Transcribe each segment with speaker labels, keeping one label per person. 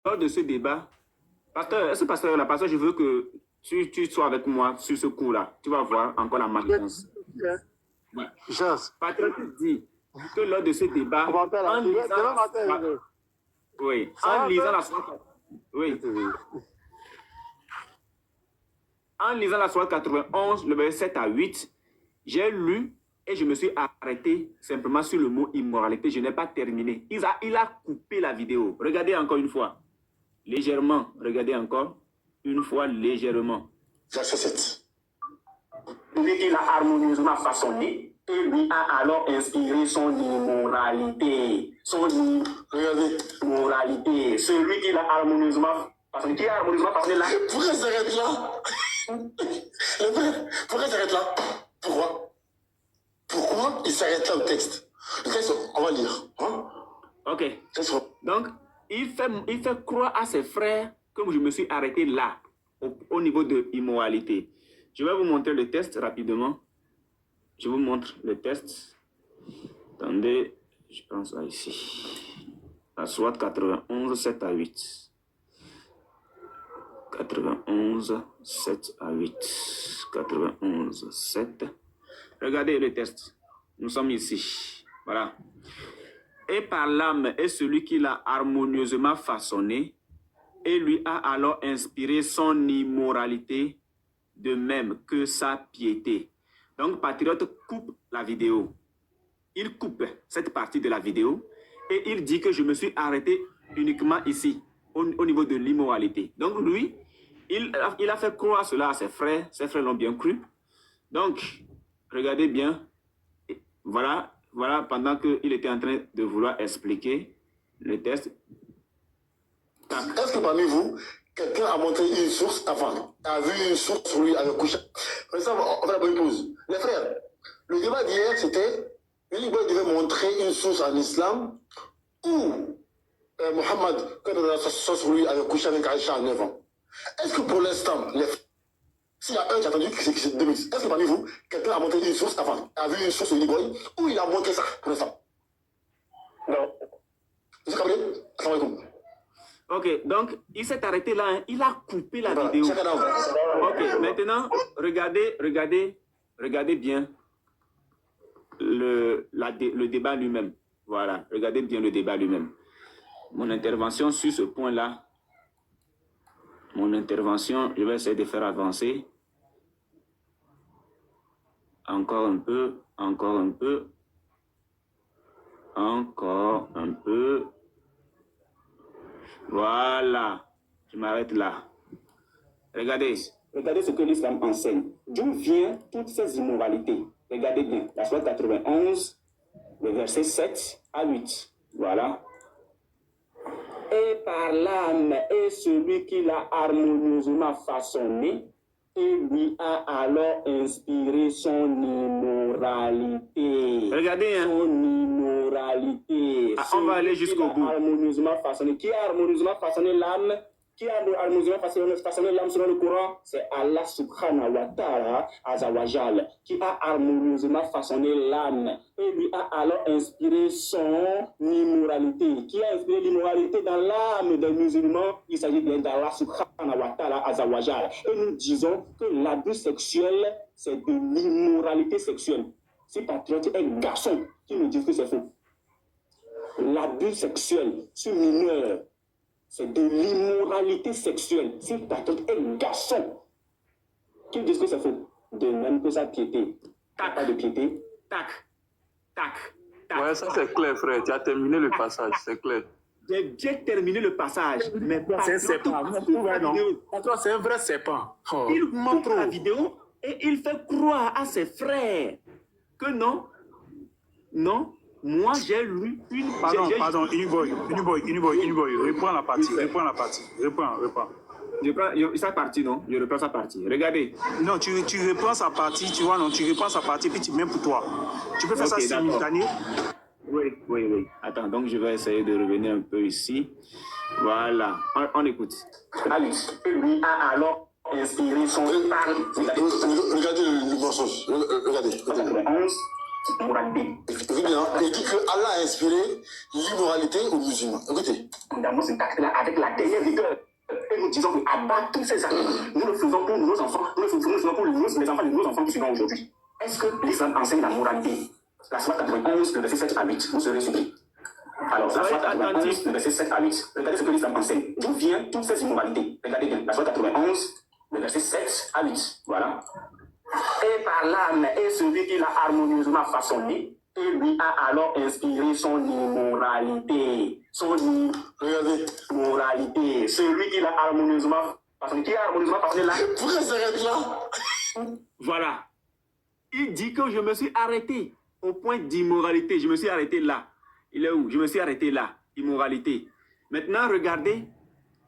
Speaker 1: lors de ce débat, pasteur, ce pasteur, la pasteur, je veux que tu sois avec moi sur ce coup-là. Tu vas voir encore la malchance. Ouais. Patriote dit que lors de ce débat, en lisant la sourate, oui. En lisant la sourate 91, le verset 7 à 8, j'ai lu et je me suis arrêté simplement sur le mot immoralité. Je n'ai pas terminé. Il a coupé la vidéo. Regardez encore une fois. Légèrement. Regardez encore une fois légèrement.
Speaker 2: Verset 7.
Speaker 3: Lui qui l'a harmonieusement façonné et lui a alors inspiré son immoralité. Son immoralité. Celui qui l'a harmonieusement façonné. Qui a harmonieusement façonné là.
Speaker 2: Pourquoi ça s'arrête là? Pourquoi ça s'arrête là? Pourquoi il s'arrête là au texte? Le texte, on va lire. Hein?
Speaker 1: Ok. Donc, il fait croire à ses frères que je me suis arrêté là, au niveau de immoralité. Je vais vous montrer le test rapidement. Je vous montre le test. Attendez, je pense à ici. La sourate 91, 7 à 8. 91, 7 à 8. 91, 7. Regardez le test. Nous sommes ici. Voilà. Et par l'âme est celui qui l'a harmonieusement façonné et lui a alors inspiré son immoralité de même que sa piété. Donc, Patriote coupe la vidéo. Il coupe cette partie de la vidéo et il dit que je me suis arrêté uniquement ici, au niveau de l'immoralité. Donc, lui, il a fait croire cela à ses frères. Ses frères l'ont bien cru. Donc, regardez bien. Voilà pendant qu'il était en train de vouloir expliquer le test.
Speaker 2: Est-ce que parmi vous, quelqu'un a montré une source, enfin, a vu une source sur lui avec couche? Pour ça, on va la bonne pause. Les frères, le débat d'hier, c'était, lui devait montrer une source en islam où Mohammed, quand on a sur lui, avait couché avec Aïcha à 9 ans. Est-ce que pour l'instant, s'il y a un qui a entendu que c'est 2000, est-ce que parmi vous, quelqu'un a montré une source, enfin, a vu une source sur Liboy où il a montré ça pour l'instant?
Speaker 3: Non.
Speaker 2: Monsieur Kabré, assalamu alaikum.
Speaker 1: Ok, donc il s'est arrêté là, hein. Il a coupé la vidéo. Ok, maintenant, regardez bien le débat lui-même. Voilà, regardez bien le débat lui-même. Mon intervention sur ce point-là, je vais essayer de faire avancer. Encore un peu. Voilà, je m'arrête là. Regardez ce que l'islam enseigne. D'où viennent toutes ces immoralités? Regardez bien, la sourate 91, le verset 7 à 8. Voilà. Et par l'âme est celui qui l'a harmonieusement façonné et lui a alors inspiré son immoralité. Regardez, hein. Son immoralité. On va aller jusqu'au bout. Harmonieusement façonné. Qui a harmonieusement façonné l'âme? Qui a harmonieusement façonné l'âme selon le Coran? C'est Allah subhanahu wa ta'ala azawajal qui a harmonieusement façonné l'âme et lui a alors inspiré son immoralité. Qui a inspiré l'immoralité dans l'âme des musulmans? Il s'agit bien d'Allah subhanahu wa ta'ala azawajal. Et nous disons que l'abus sexuel, c'est de l'immoralité sexuelle. Si Patriote est garçon, qui nous dit que c'est faux. L'abus sexuel sur mineur, c'est de l'immoralité sexuelle. Si Patriote est garçon, qui dit que c'est faux. De même que sa piété. Pas de piété. Tac.
Speaker 4: Ouais, ça c'est clair, frère. Tu as terminé le passage, c'est clair.
Speaker 1: J'ai terminé le passage. Mais
Speaker 5: c'est un serpent. C'est un vrai serpent.
Speaker 1: Oh. Il montre la vidéo et il fait croire à ses frères que non, moi j'ai lu une...
Speaker 5: Pardon, Uniboy, reprends la partie.
Speaker 1: Je reprends sa partie, non? Je reprends sa partie. Regardez.
Speaker 5: Non, tu reprends sa partie, tu vois, non, tu reprends sa partie, puis tu mets pour toi. Tu peux faire ça simultané?
Speaker 1: Oui. Attends, donc je vais essayer de revenir un peu ici. Voilà, on écoute.
Speaker 3: Alice, lui a alors inspiré son...
Speaker 2: Regardez le mensonge. Regardez.
Speaker 3: Il dit que Allah a inspiré l'immoralité aux musulmans. Écoutez. Dans ce texte-là, avec la dernière disons que abattre tous ces actes, nous le faisons pour nos enfants, nous le faisons pour les enfants de nos enfants qui seront aujourd'hui. Est-ce que l'islam enseigne la moralité? La Sourate 91, le verset 7 à 8, vous serez surpris. Alors, la Sourate 91, le verset 7 à 8, regardez ce que l'islam enseigne. D'où viennent toutes ces immoralités? Regardez bien, la Sourate 91, le verset 7 à 8, voilà. Et par l'âme est celui qui l'a harmonieusement façonné, et lui a alors inspiré son immoralité. Son immoralité. Celui qui l'a harmonieusement façonné. Qui a harmonieusement façonné là?
Speaker 2: Pourquoi ça s'arrête là?
Speaker 1: Voilà. Il dit que je me suis arrêté au point d'immoralité. Je me suis arrêté là. Il est où? Je me suis arrêté là. Immoralité. Maintenant, regardez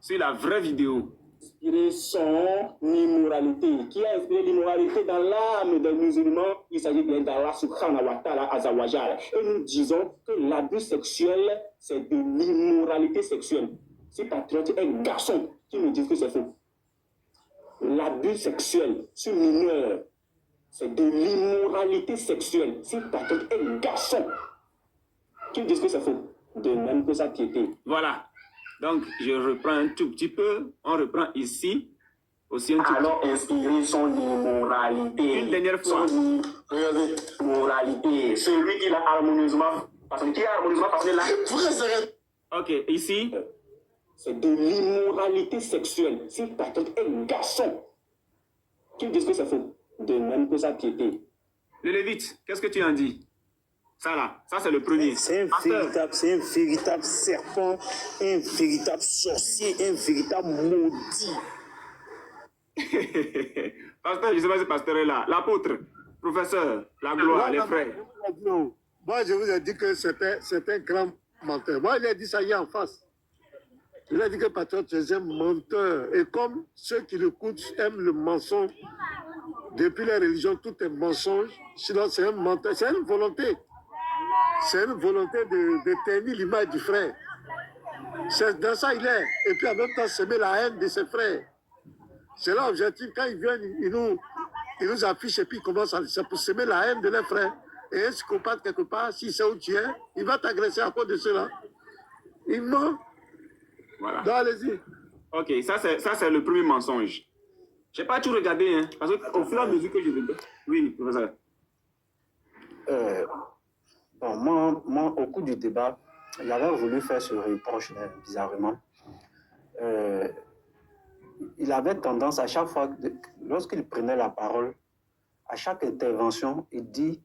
Speaker 1: sur la vraie vidéo. Inspirer son immoralité. Qui a inspiré l'immoralité dans l'âme des musulmans? Il s'agit bien d'Allah subhanahu wa ta'ala azawajal. Et nous disons que l'abus sexuel, c'est de l'immoralité sexuelle. Si patriote est un garçon qui me dit que c'est faux. L'abus sexuel sur mineur, c'est de l'immoralité sexuelle. Si patriote est un garçon qui me dit que c'est faux. De même que sa piété. Voilà. Donc, je reprends un tout petit peu. On reprend ici. Aussi un tout
Speaker 3: alors inspirer son immoralité.
Speaker 1: Une dernière fois.
Speaker 3: Son immoralité. Celui qui l'a harmonieusement façonné. Qui a harmonieusement façonné là?
Speaker 2: Pourquoi ça s'arrête?
Speaker 1: Ok, ici, c'est de l'immoralité sexuelle. Si patriote est un garçon qui me dit que c'est faux. De même que sa piété. Le Lévite, qu'est-ce que tu en dis? Ça là, ça c'est le premier.
Speaker 5: C'est un véritable serpent, un véritable sorcier, un véritable maudit.
Speaker 1: Pasteur, je ne sais pas si pasteur est là. L'apôtre, professeur, la gloire, les frères.
Speaker 6: Non. Moi, je vous ai dit que c'était un grand menteur. Moi, il a dit ça hier en face. Il a dit que Patriote, c'est un menteur. Et comme ceux qui l'écoutent aiment le mensonge, depuis la religion, tout est mensonge. Sinon, c'est un menteur. C'est une volonté. C'est une volonté de ternir l'image du frère. C'est dans ça il est. Et puis en même temps, semer la haine de ses frères. C'est l'objectif. Quand ils viennent, ils nous affichent et puis ils commencent à pour semer la haine de leurs frères. Et un psychopathe, quelque part, s'il sait où tu es, il va t'agresser à cause de cela. Il ment.
Speaker 1: Voilà.
Speaker 6: Donc, allez-y.
Speaker 1: Ok, ça c'est le premier mensonge. Je n'ai pas tout regardé, hein, parce qu'au fur et à mesure que je vais... Oui, professeur.
Speaker 7: Bon, moi, au cours du débat, il avait voulu faire ce reproche, bizarrement. Il avait tendance, à chaque fois, lorsqu'il prenait la parole, à chaque intervention, il dit,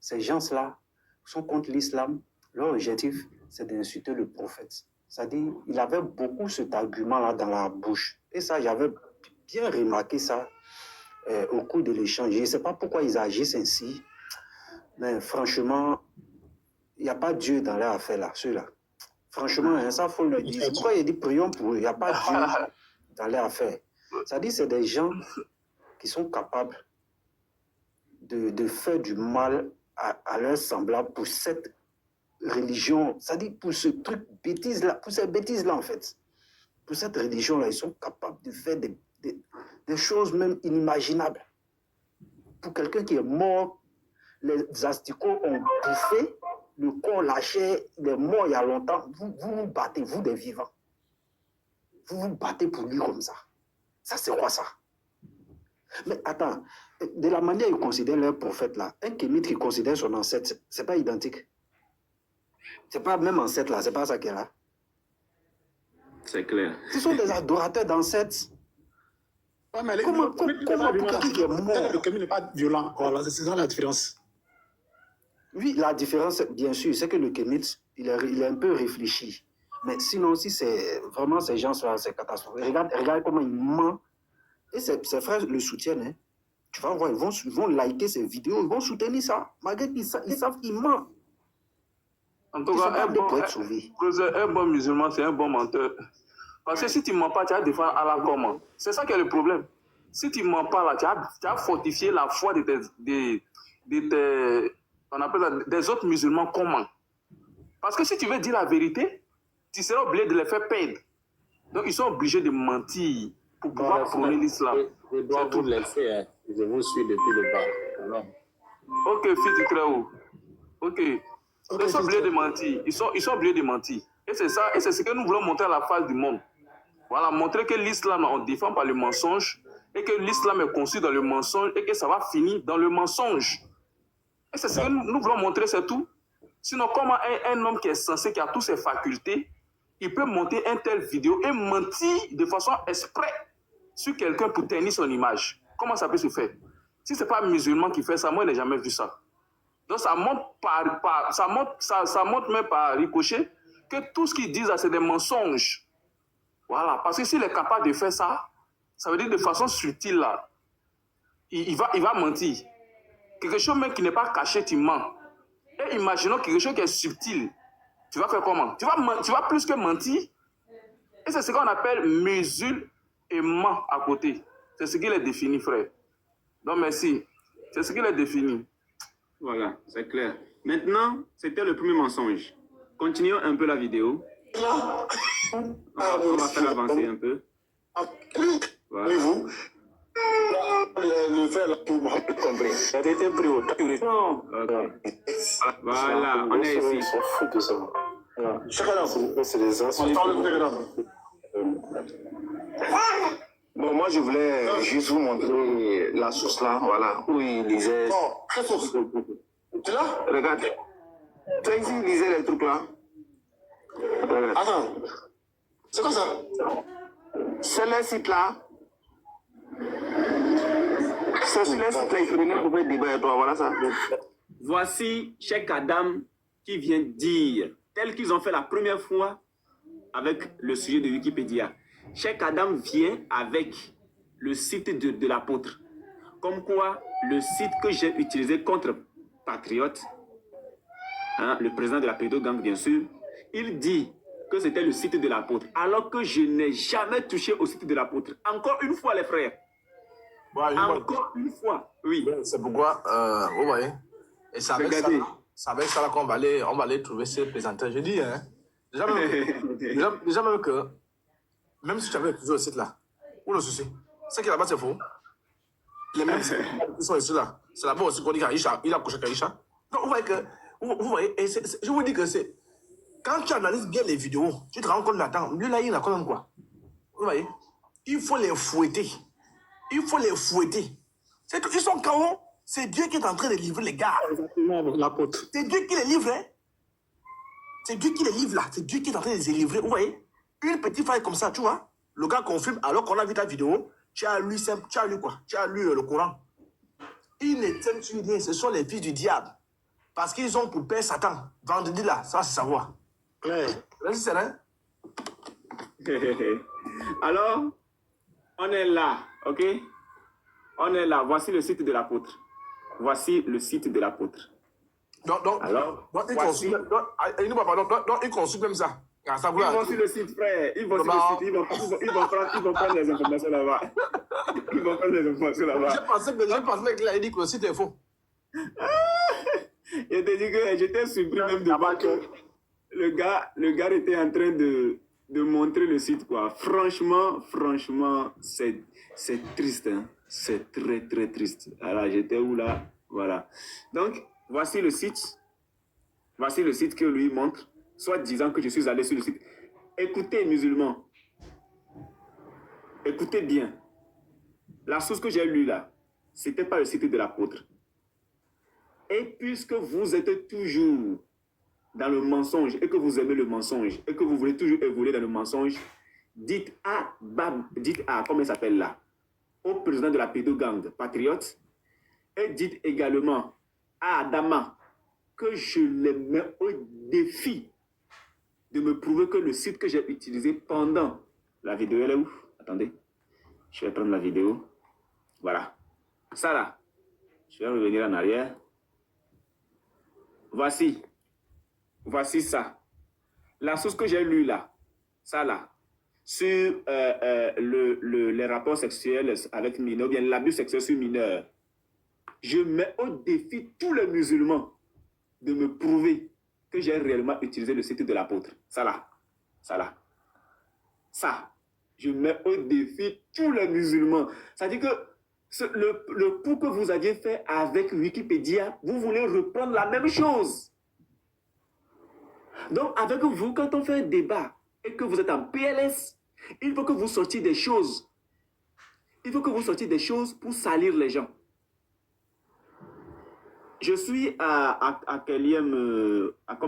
Speaker 7: ces gens-là sont contre l'islam, leur objectif, c'est d'insulter le prophète. C'est-à-dire, il avait beaucoup cet argument-là dans la bouche. Et ça, j'avais bien remarqué ça au cours de l'échange. Je ne sais pas pourquoi ils agissent ainsi, mais franchement, il n'y a pas Dieu dans leur affaire là, ceux-là. Franchement, hein, ça faut le dire. Pourquoi il dit prions pour eux? Il n'y a pas Dieu dans leur affaire. C'est-à-dire c'est des gens qui sont capables de faire du mal à leurs semblables pour cette religion. C'est-à-dire pour ce truc bêtise-là, pour ces bêtises-là en fait. Pour cette religion-là, ils sont capables de faire des choses même inimaginables. Pour quelqu'un qui est mort, les asticots ont bouffé, le corps lâché, il est mort il y a longtemps. Vous vous battez, vous des vivants. Vous vous battez pour lui comme ça. Ça, c'est quoi ça? Mais attends, de la manière ils considèrent leur prophète là, un kémite qui considère son ancêtre, c'est pas identique. C'est pas même ancêtre là, c'est pas ça qu'il est là.
Speaker 1: C'est clair.
Speaker 7: Ce sont des adorateurs d'ancêtres.
Speaker 5: Ouais, mais
Speaker 7: Comment pour quelqu'un qui est mort?
Speaker 5: Le Kémite n'est pas violent. Voilà, c'est ça la différence.
Speaker 7: Oui, la différence, bien sûr, c'est que le kémite, il est un peu réfléchi. Mais sinon, si c'est vraiment ces gens-là, c'est catastrophique. Regarde comment ils mentent. Et ses frères le soutiennent. Hein. Tu vas voir, ils vont liker ces vidéos, ils vont soutenir ça. Malgré qu'ils savent qu'ils mentent.
Speaker 4: En tout cas, un bon musulman, c'est un bon menteur. Parce que si tu ne mens pas, tu vas défendre Allah comment? C'est ça qui est le problème. Si tu ne mens pas, là, tu as fortifié la foi on appelle ça, des autres musulmans comment? Parce que si tu veux dire la vérité, tu seras obligé de les faire perdre. Donc ils sont obligés de mentir pour pouvoir prôner l'islam.
Speaker 8: Je dois vous laisser, hein. Je vous suis depuis le bas. Alors.
Speaker 4: Ok, fils du très haut. Ok. Ils sont obligés de mentir. Ils sont obligés de mentir. Et c'est ça, et c'est ce que nous voulons montrer à la face du monde. Voilà, montrer que l'islam, on défend par le mensonge et que l'islam est conçu dans le mensonge et que ça va finir dans le mensonge. Et c'est ce que nous voulons montrer, c'est tout. Sinon, comment un homme qui est censé, qui a toutes ses facultés, il peut monter une telle vidéo et mentir de façon exprès sur quelqu'un pour ternir son image? Comment ça peut se faire? Si ce n'est pas un musulman qui fait ça, moi, je n'ai jamais vu ça. Donc, ça montre même par ricochet que tout ce qu'ils disent, c'est des mensonges. Voilà. Parce que s'il est capable de faire ça, ça veut dire de façon subtile, là, il va mentir. Quelque chose même qui n'est pas caché, tu mens. Et imaginons quelque chose qui est subtil. Tu vas faire comment? Tu vas plus que mentir. Et c'est ce qu'on appelle musulman à côté. C'est ce qu'il est défini, frère. Donc, merci. C'est ce qu'il est défini.
Speaker 1: Voilà, c'est clair. Maintenant, c'était le premier mensonge. Continuons un peu la vidéo. On va faire avancer un peu. Voilà.
Speaker 2: Vous le faire là pour compris. Ça a été pris au temps.
Speaker 1: Voilà, on est ici.
Speaker 2: Chacun d'entre vous, c'est des anciens. Bon, moi, je voulais juste vous montrer la source là, voilà, où il lisait. Oh, quelle source? Tu là? Regarde. Tu vois ici, il lisait les trucs là. Regarde. Attends. C'est quoi ça? C'est le site là. C'est sur le site là, il prenait pour faire débat et toi, voilà ça.
Speaker 1: Voici Cheikh Adam qui vient dire, tel qu'ils ont fait la première fois avec le sujet de Wikipédia. Cheikh Adam vient avec le site de l'apôtre. Comme quoi, le site que j'ai utilisé contre Patriote, hein, le président de la pédogang bien sûr, il dit que c'était le site de l'apôtre, alors que je n'ai jamais touché au site de l'apôtre. Encore une fois, les frères.
Speaker 9: Ouais,
Speaker 1: encore une fois, oui.
Speaker 9: C'est pourquoi, vous voyez, et c'est avec ça là qu'on va aller trouver ces présenteurs. Je dis, hein, déjà même que, même si tu avais utilisé le site là, où le souci? C'est que là-bas c'est faux. Les mêmes qui sont ici là, c'est là-bas aussi qu'on dit qu'Aïcha, il a couché qu'Aïcha. Donc vous voyez que, vous voyez, et je vous dis que c'est, quand tu analyses bien les vidéos, tu te rends compte là-dedans, lui là il a quand même quoi? Vous voyez, il faut les fouetter. Il faut les fouetter. Ils sont KO. C'est Dieu qui est en train de livrer les gars.
Speaker 6: L'apôtre.
Speaker 9: C'est Dieu qui les livre. Hein? C'est Dieu qui les livre là. C'est Dieu qui est en train de les livrer. Vous voyez? Une petite faille comme ça, tu vois? Le gars confirme, alors qu'on a vu ta vidéo, tu as lu quoi? Tu as lu le Coran. Ils ne tiennent sur rien. Ce sont les fils du diable. Parce qu'ils ont pour père Satan. Vendredi là, ça va se savoir.
Speaker 6: Ouais.
Speaker 9: Vas-y, c'est là.
Speaker 1: Alors, on est là, ok? On est là. Voici le site de l'apôtre. Voici le site de l'apôtre.
Speaker 9: Alors, il consulte même ça.
Speaker 1: Ils vont sur le site, frère. Ils vont sur le site. Ils vont prendre les informations là-bas. Ils vont prendre les informations là-bas.
Speaker 9: Je pensais qu'il a dit que le site est faux.
Speaker 1: Je te dis que j'étais surpris même de voir que le gars était en train de montrer le site, quoi. Franchement, c'est triste, hein. C'est très, très triste. Alors, j'étais où là? Voilà. Donc, voici le site. Voici le site que lui montre, soit disant que je suis allé sur le site. Écoutez, musulmans. Écoutez bien. La source que j'ai lue là, c'était pas le site de l'apôtre. Et puisque vous êtes toujours dans le mensonge et que vous aimez le mensonge et que vous voulez toujours évoluer dans le mensonge, dites à, comment il s'appelle là, au président de la pédogang Patriote, et dites également à Adama que je les mets au défi de me prouver que le site que j'ai utilisé pendant la vidéo, elle est où? Attendez, je vais prendre la vidéo. Voilà. Ça là, je vais revenir en arrière. Voici ça. La source que j'ai lue là, ça là, sur les rapports sexuels avec mineurs, bien l'abus sexuel sur mineurs. Je mets au défi tous les musulmans de me prouver que j'ai réellement utilisé le site de l'apôtre. Ça là. Ça. Je mets au défi tous les musulmans. Ça dit que le coup que vous aviez fait avec Wikipédia, vous voulez reprendre la même chose. Donc, avec vous, quand on fait un débat et que vous êtes en PLS, Il faut que vous sortiez des choses. Il faut que vous sortiez des choses pour salir les gens. Je suis à combien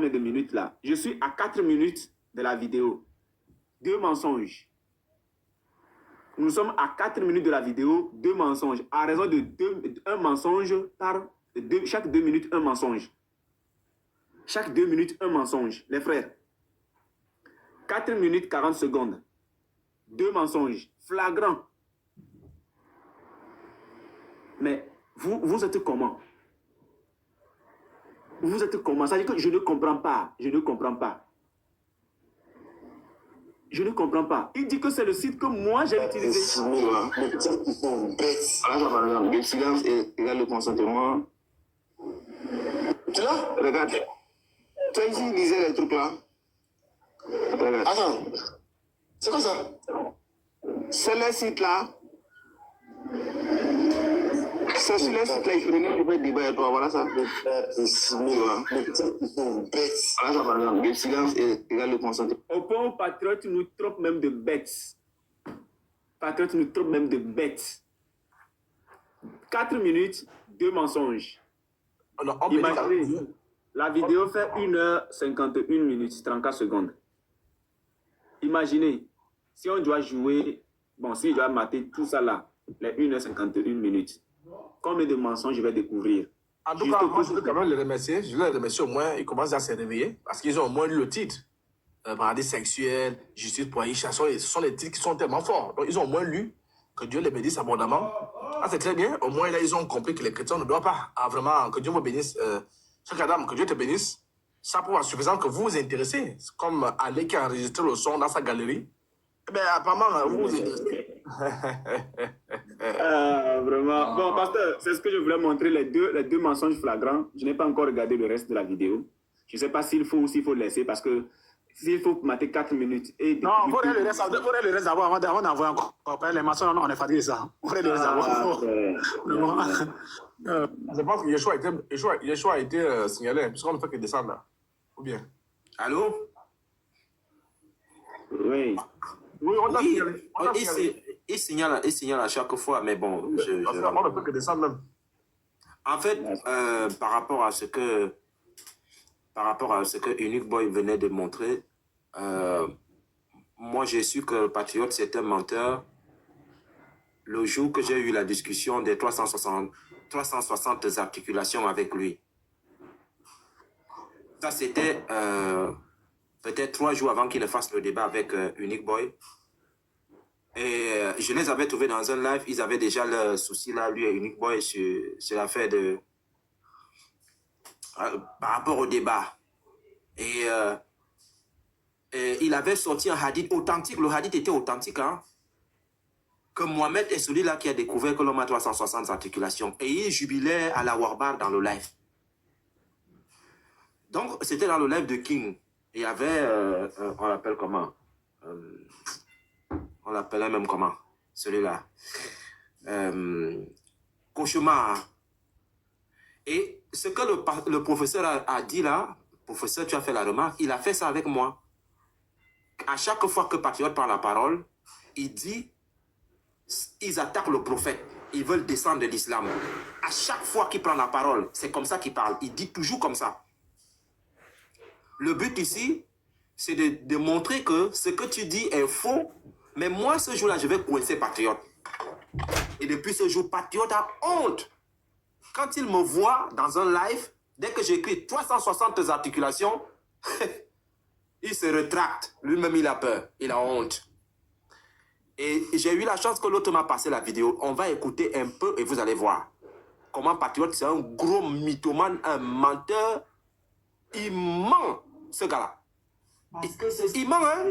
Speaker 1: de minutes là? Je suis à 4 minutes de la vidéo. 2 mensonges. Nous sommes à 4 minutes de la vidéo, 2 mensonges. À raison de 1 mensonge par chaque 2 minutes, un mensonge. Chaque 2 minutes, un mensonge. Les frères. 4 minutes 40 secondes. 2 mensonges. Flagrants. Mais vous êtes comment? Vous êtes comment? Ça veut dire que je ne comprends pas. Je ne comprends pas. Je ne comprends pas. Il dit que c'est le site que moi j'ai utilisé.
Speaker 10: Le silence égale le consentement.
Speaker 2: Tu l'as?
Speaker 10: Regarde. Toi ici, il lisait les trucs là. Regarde.
Speaker 2: Attends. C'est quoi ça?
Speaker 10: C'est le site là. C'est sur le site là, il prenait le débat et toi, voilà ça. Voilà ça par exemple. Le silence égale le consentement.
Speaker 1: Au point où Patriote nous trompe même de bêtes. Patriote nous trompe même de bêtes. 4 minutes, 2 mensonges.
Speaker 9: Alors,
Speaker 1: imaginez, la vidéo fait 1h51 minutes, 34 secondes. Imaginez, si on doit jouer, bon, si je dois mater tout ça là, les 1h51 minutes, combien de mensonges je vais découvrir?
Speaker 9: En tout cas, moi, je veux quand même les remercier. Je veux les remercier au moins, ils commencent à se réveiller parce qu'ils ont au moins lu le titre. Paradis sexuel, justice pour Aïcha, ce sont des titres qui sont tellement forts. Donc, ils ont au moins lu, que Dieu les bénisse abondamment. Ah, c'est très bien. Au moins, là, ils ont compris que les chrétiens ne doivent pas. Ah, vraiment, que Dieu vous bénisse. Chaque Adam, que Dieu te bénisse. Ça pour être suffisant que vous vous intéressez. Comme Ali qui a enregistré le son dans sa galerie. Eh bien, apparemment, vous vous intéressez.
Speaker 1: Vraiment. Bon, pasteur, c'est ce que je voulais montrer, les deux mensonges flagrants. Je n'ai pas encore regardé le reste de la vidéo. Je ne sais pas s'il faut ou s'il faut laisser parce que s'il faut mater 4 minutes et...
Speaker 11: Non, il faudrait le reste d'abord avant d'envoyer encore. Les maçons, on est fatigué de ça. Il faudrait le reste d'abord.
Speaker 9: Je pense que Yeshua a été signalé, puisqu'on ne fait que descendre là. Ou bien?
Speaker 8: Allô?
Speaker 1: Oui.
Speaker 9: Oui, on a signalé.
Speaker 8: Il signale à chaque fois, mais bon...
Speaker 9: On ne fait que descendre même.
Speaker 8: En fait, par rapport à ce que Unique Boy venait de montrer, moi j'ai su que Patriote c'est un menteur le jour que j'ai eu la discussion des 360 articulations avec lui. Ça c'était peut-être 3 jours avant qu'il ne fasse le débat avec Unique Boy. Et je les avais trouvés dans un live, ils avaient déjà le souci là, lui et Unique Boy, sur l'affaire de... par rapport au débat. Et il avait sorti un hadith authentique. Le hadith était authentique, hein? Que Mohamed est celui-là qui a découvert que l'homme a 360 articulations. Et il jubilait à la Warbar dans le live. Donc, c'était dans le live de King. Il y avait, on l'appelle comment? On l'appelait même comment? Celui-là. Cauchemar. Et ce que le professeur a dit là, professeur, tu as fait la remarque, il a fait ça avec moi. À chaque fois que Patriote prend la parole, il dit, ils attaquent le prophète, ils veulent descendre de l'islam. À chaque fois qu'il prend la parole, c'est comme ça qu'il parle, il dit toujours comme ça. Le but ici, c'est de montrer que ce que tu dis est faux, mais moi, ce jour-là, je vais coincer Patriote. Et depuis ce jour, Patriote a honte. Quand il me voit dans un live, dès que j'écris 360 articulations, il se rétracte. Lui-même, il a peur. Il a honte. Et j'ai eu la chance que l'autre m'a passé la vidéo. On va écouter un peu et vous allez voir. Comment Patriote, c'est un gros mythomane, un menteur. Il ment, ce gars-là. Il ment, hein?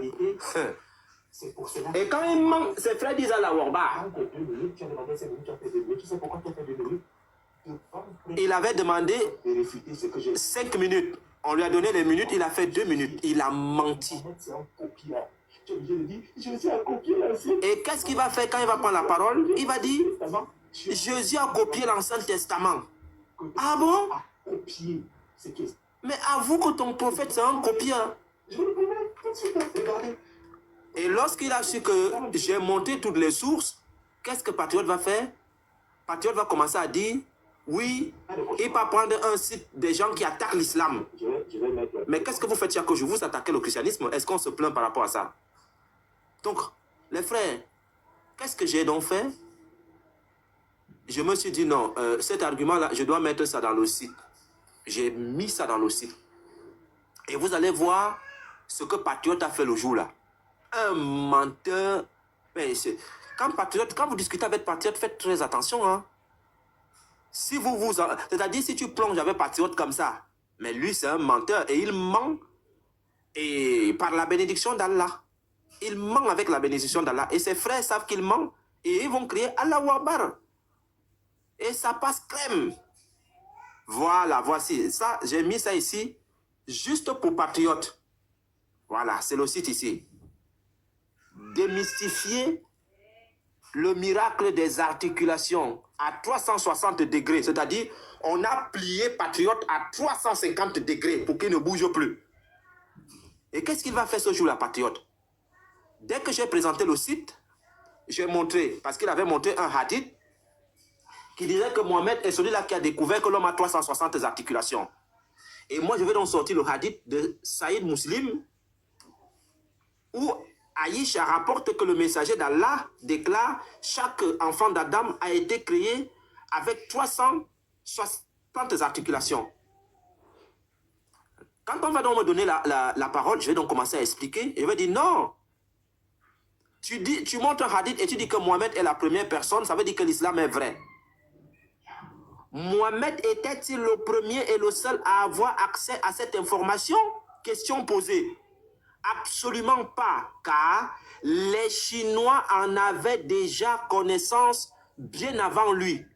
Speaker 8: Et quand il ment, ses frères disent à la Warbar. Il avait demandé 5 minutes. On lui a donné les minutes, il a fait 2 minutes. Il a menti. Et qu'est-ce qu'il va faire quand il va prendre la parole? Il va dire, Jésus a copié l'Ancien Testament. Ah bon? Mais avoue que ton prophète c'est un copieur. Et lorsqu'il a su que j'ai monté toutes les sources, qu'est-ce que Patriote va faire? Patriote va commencer à dire, oui, il va prendre un site des gens qui attaquent l'islam. Mais qu'est-ce que vous faites chaque jour? Vous attaquez le christianisme? Est-ce qu'on se plaint par rapport à ça? Donc, les frères, qu'est-ce que j'ai donc fait? Je me suis dit, non, cet argument-là, je dois mettre ça dans le site. J'ai mis ça dans le site. Et vous allez voir ce que Patriote a fait le jour-là. Un menteur. Mais quand vous discutez avec Patriote, faites très attention. Hein. Si c'est-à-dire, si tu plonges avec Patriote comme ça, mais lui, c'est un menteur et il ment et par la bénédiction d'Allah. Il ment avec la bénédiction d'Allah. Et ses frères savent qu'il ment et ils vont crier Allahu Akbar. Et ça passe crème. Voilà, voici. Ça, j'ai mis ça ici juste pour Patriote. Voilà, c'est le site ici. Démystifier le miracle des articulations à 360 degrés. C'est-à-dire, on a plié Patriote à 350 degrés pour qu'il ne bouge plus. Et qu'est-ce qu'il va faire ce jour-là, Patriote? Dès que j'ai présenté le site, j'ai montré, parce qu'il avait montré un hadith qui disait que Mohamed est celui-là qui a découvert que l'homme a 360 articulations. Et moi, je vais donc sortir le hadith de Saïd Muslim, où Aïcha rapporte que le messager d'Allah déclare « Chaque enfant d'Adam a été créé avec 360 articulations. » Quand on va donc me donner la parole, je vais donc commencer à expliquer. Et je vais dire « Non, tu montres un hadith et tu dis que Mohamed est la première personne, ça veut dire que l'islam est vrai. » Mohamed était-il le premier et le seul à avoir accès à cette information? Question posée. Absolument pas, car les Chinois en avaient déjà connaissance bien avant lui.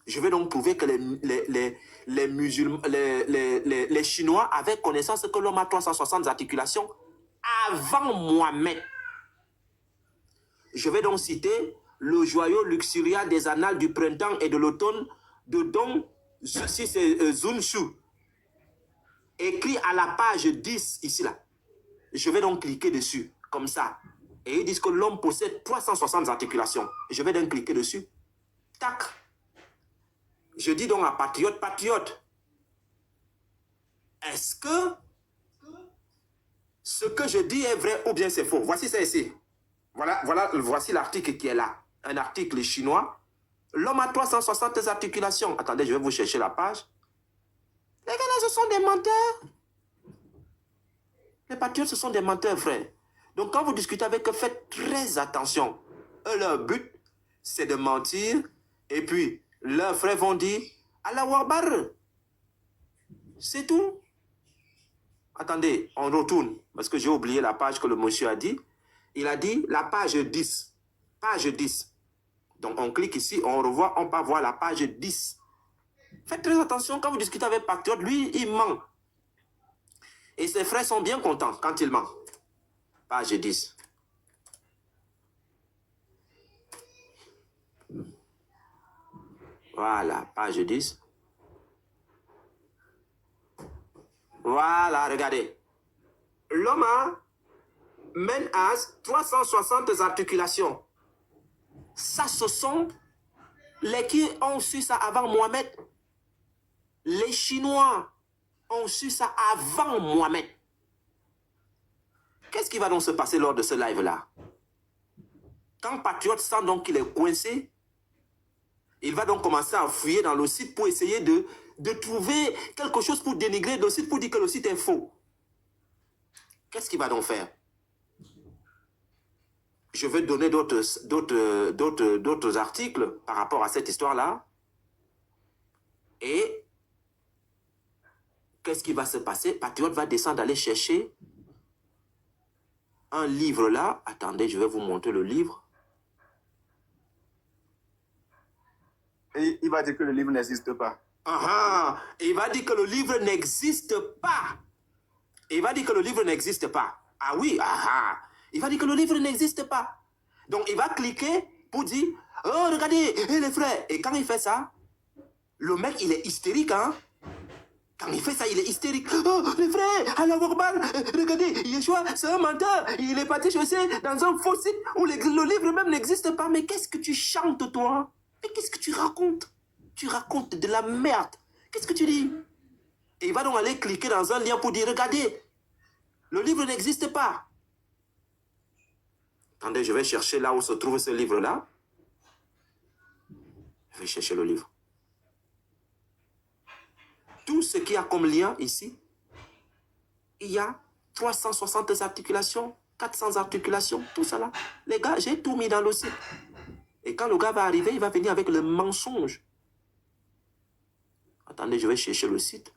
Speaker 8: Je vais donc prouver que les Chinois avaient connaissance que l'homme a 360 articulations avant Mohamed. Je vais donc citer le joyau luxuriant des annales du printemps et de l'automne de Dong Sun Shu, écrit à la page 10 ici là. Je vais donc cliquer dessus, comme ça. Et ils disent que l'homme possède 360 articulations. Je vais donc cliquer dessus. Tac. Je dis donc à Patriote, est-ce que ce que je dis est vrai ou bien c'est faux? Voici ça ici. Voici l'article qui est là. Un article chinois. L'homme a 360 articulations. Attendez, je vais vous chercher la page. Les gars là, ce sont des menteurs. Les patriotes, ce sont des menteurs, frère. Donc, quand vous discutez avec eux, faites très attention. Eux, leur but, c'est de mentir. Et puis, leurs frères vont dire Allahu Akbar. C'est tout. Attendez, on retourne. Parce que j'ai oublié la page que le monsieur a dit. Il a dit la page 10. Page 10. Donc, on clique ici, on revoit, on peut voir la page 10. Faites très attention quand vous discutez avec Patriote. Lui, il ment. Et ses frères sont bien contents quand il ment. Page 10. Voilà, page 10. Voilà, regardez. L'homme a men has 360 articulations. Ça, ce sont les qui ont su ça avant Mohamed. Les Chinois ont su ça avant Mohamed. Qu'est-ce qui va donc se passer lors de ce live-là? Quand Patriote sent donc qu'il est coincé, il va donc commencer à fouiller dans le site pour essayer de trouver quelque chose pour dénigrer le site, pour dire que le site est faux. Qu'est-ce qu'il va donc faire? Je vais donner d'autres articles par rapport à cette histoire-là. Et qu'est-ce qui va se passer? Patriote va descendre, aller chercher un livre là. Attendez, je vais vous montrer le livre.
Speaker 10: Et il va dire que le livre n'existe pas.
Speaker 8: Il va dire que le livre n'existe pas. Il va dire que le livre n'existe pas. Ah oui, il va dire que le livre n'existe pas. Donc, il va cliquer pour dire, oh, regardez, les frères. Et quand il fait ça, le mec, il est hystérique, hein. Quand il fait ça, il est hystérique. Oh, les frères, Allah Akbar, regardez, Yeshua, c'est un menteur. Il est parti chasser dans un faux site où le livre même n'existe pas. Mais qu'est-ce que tu chantes, toi? Mais qu'est-ce que tu racontes? Tu racontes de la merde. Qu'est-ce que tu dis? Et il va donc aller cliquer dans un lien pour dire, regardez, le livre n'existe pas. Attendez, je vais chercher là où se trouve ce livre-là. Je vais chercher le livre. Tout ce qu'il y a comme lien ici, il y a 360 articulations, 400 articulations, tout ça là. Les gars, j'ai tout mis dans le site. Et quand le gars va arriver, il va venir avec le mensonge. Attendez, je vais chercher le site.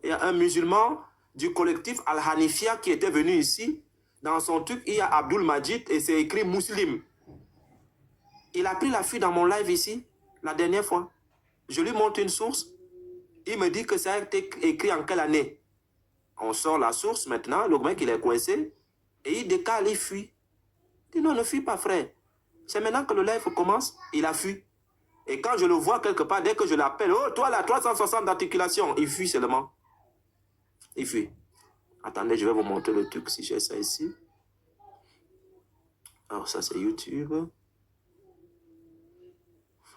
Speaker 8: Il y a un musulman du collectif Al-Hanifia qui était venu ici. Dans son truc, il y a Abdul Majid et c'est écrit Muslim. Il a pris la fuite dans mon live ici, la dernière fois. Je lui montre une source. Il me dit que ça a été écrit en quelle année? On sort la source maintenant, le mec il est coincé. Et il décale, il fuit. Il dit non, ne fuis pas frère. C'est maintenant que le live commence, il a fui. Et quand je le vois quelque part, dès que je l'appelle, oh toi là, 360 d'articulation, il fuit seulement. Il fuit. Attendez, je vais vous montrer le truc si j'ai ça ici. Alors ça c'est YouTube.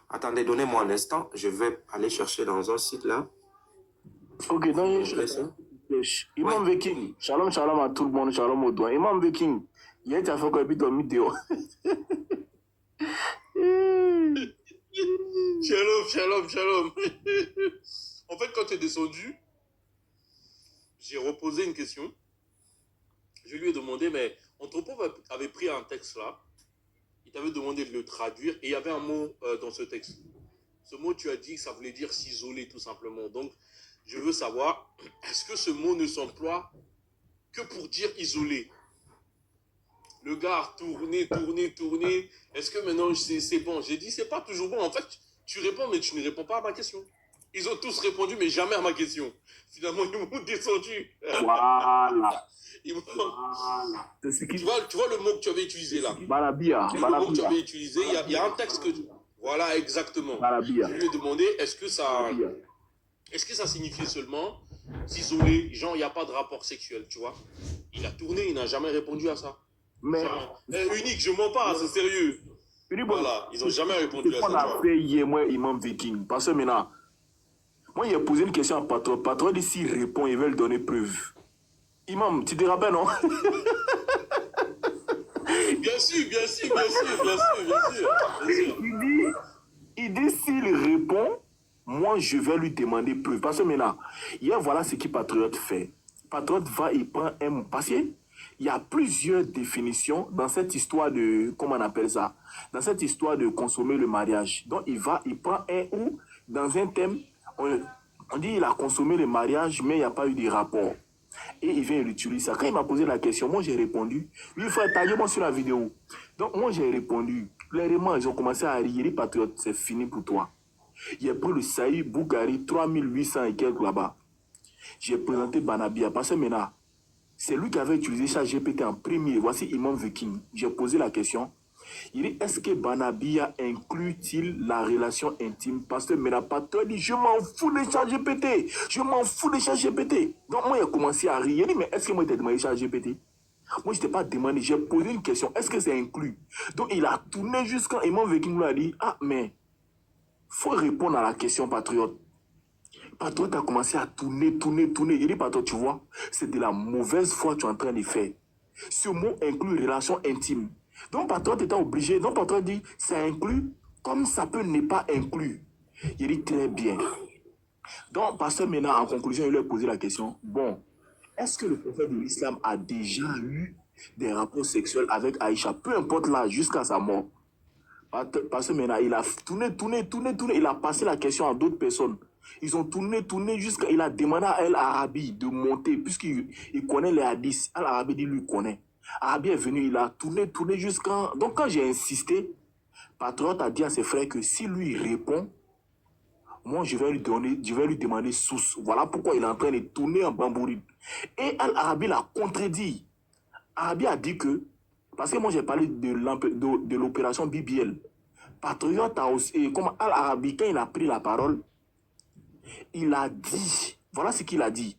Speaker 8: Attendez, donnez-moi un instant. Je vais aller chercher dans un site là.
Speaker 11: Ok, donc Imam Viking. Shalom, shalom à tout le monde, shalom au doigt. Imam Viking. Il y a un fait quoi puis ton vidéo.
Speaker 12: Shalom, shalom, shalom. En fait, quand tu es descendu, j'ai reposé une question. Je lui ai demandé, mais Anthropov avait pris un texte là. Il t'avait demandé de le traduire et il y avait un mot dans ce texte. Ce mot, tu as dit que ça voulait dire s'isoler tout simplement. Donc, je veux savoir, est-ce que ce mot ne s'emploie que pour dire isoler? Le gars a tourné. Est-ce que maintenant c'est bon? J'ai dit, c'est pas toujours bon. En fait, tu réponds, mais tu ne réponds pas à ma question. Ils ont tous répondu, mais jamais à ma question. Finalement, ils m'ont descendu.
Speaker 11: Voilà.
Speaker 12: Voilà. Tu vois le mot que tu avais utilisé là.
Speaker 11: Balabia.
Speaker 12: Le mot que tu avais utilisé, il y a un texte que... Voilà, exactement.
Speaker 11: Balabia.
Speaker 12: Je lui ai demandé, est-ce que ça signifiait seulement s'isoler, genre il n'y a pas de rapport sexuel, tu vois? Il a tourné, il n'a jamais répondu à ça.
Speaker 11: Mais...
Speaker 12: Unique, je mens pas, c'est sérieux. Voilà, ils n'ont jamais répondu à ça.
Speaker 11: On a fait hier, moi, Imam Viking. Parce que maintenant, moi, il a posé une question à Patron. Patron dit s'il répond, il veut lui donner preuve. Imam, tu te rappelles, non?
Speaker 12: Bien sûr.
Speaker 11: Il dit s'il répond, moi, je vais lui demander preuve. Parce que maintenant, hier, voilà ce que Patriote fait. Patriote va, il prend un... Parce qu'il y a plusieurs définitions dans cette histoire de... Comment on appelle ça? Dans cette histoire de consommer le mariage. Donc, il prend un ou, dans un thème, on dit qu'il a consommé le mariage, mais il n'y a pas eu de rapport. Et il vient l'utiliser ça. Quand il m'a posé la question, moi, j'ai répondu. Lui, il faut tailler-moi sur la vidéo. Donc, moi, j'ai répondu. Clairement, ils ont commencé à rire. Les patriotes, c'est fini pour toi. Il a pris le Saïd Bougari, 3800 et quelques là-bas. J'ai présenté Banabia. Parce que maintenant, c'est lui qui avait utilisé ChatGPT en premier. Voici Imam Viking. J'ai posé la question. Il dit, est-ce que Banabia inclut-il la relation intime? Parce que maintenant, patron dit, je m'en fous de ChatGPT. Je m'en fous de ChatGPT. Donc, moi, il a commencé à rire. Il dit, mais est-ce que moi, j'ai demandé ChatGPT? Moi, je ne t'ai pas demandé. J'ai posé une question. Est-ce que c'est inclus? Donc, il a tourné jusqu'à Imam Viking lui a dit, ah, mais faut répondre à la question, patriote. Patriote a commencé à tourner. Il dit, patriote, tu vois, c'est de la mauvaise foi que tu es en train de faire. Ce mot inclut relation intime. Donc, patriote était obligé. Donc, patriote dit, ça inclut comme ça peut ne pas inclure. Il dit, très bien. Donc, pasteur maintenant, en conclusion, il lui a posé la question, bon, est-ce que le prophète de l'islam a déjà eu des rapports sexuels avec Aïcha, peu importe l'âge, jusqu'à sa mort? Parce que maintenant, il a tourné. Il a passé la question à d'autres personnes. Ils ont tourné jusqu'à... Il a demandé à Al-Arabi de monter, puisqu'il connaît les hadiths. Al-Arabi dit, lui connaît. Arabi est venu, il a tourné jusqu'à... Donc, quand j'ai insisté, Patriote a dit à ses frères que si lui répond, moi, je vais lui demander source. Voilà pourquoi il est en train de tourner en bambourine. Et Al-Arabi l'a contredit. Arabi a dit que... Parce que moi, j'ai parlé de l'opération BBL. Patriote a aussi... Comme Al-Arabi, quand il a pris la parole, Il a dit, voilà ce qu'il a dit.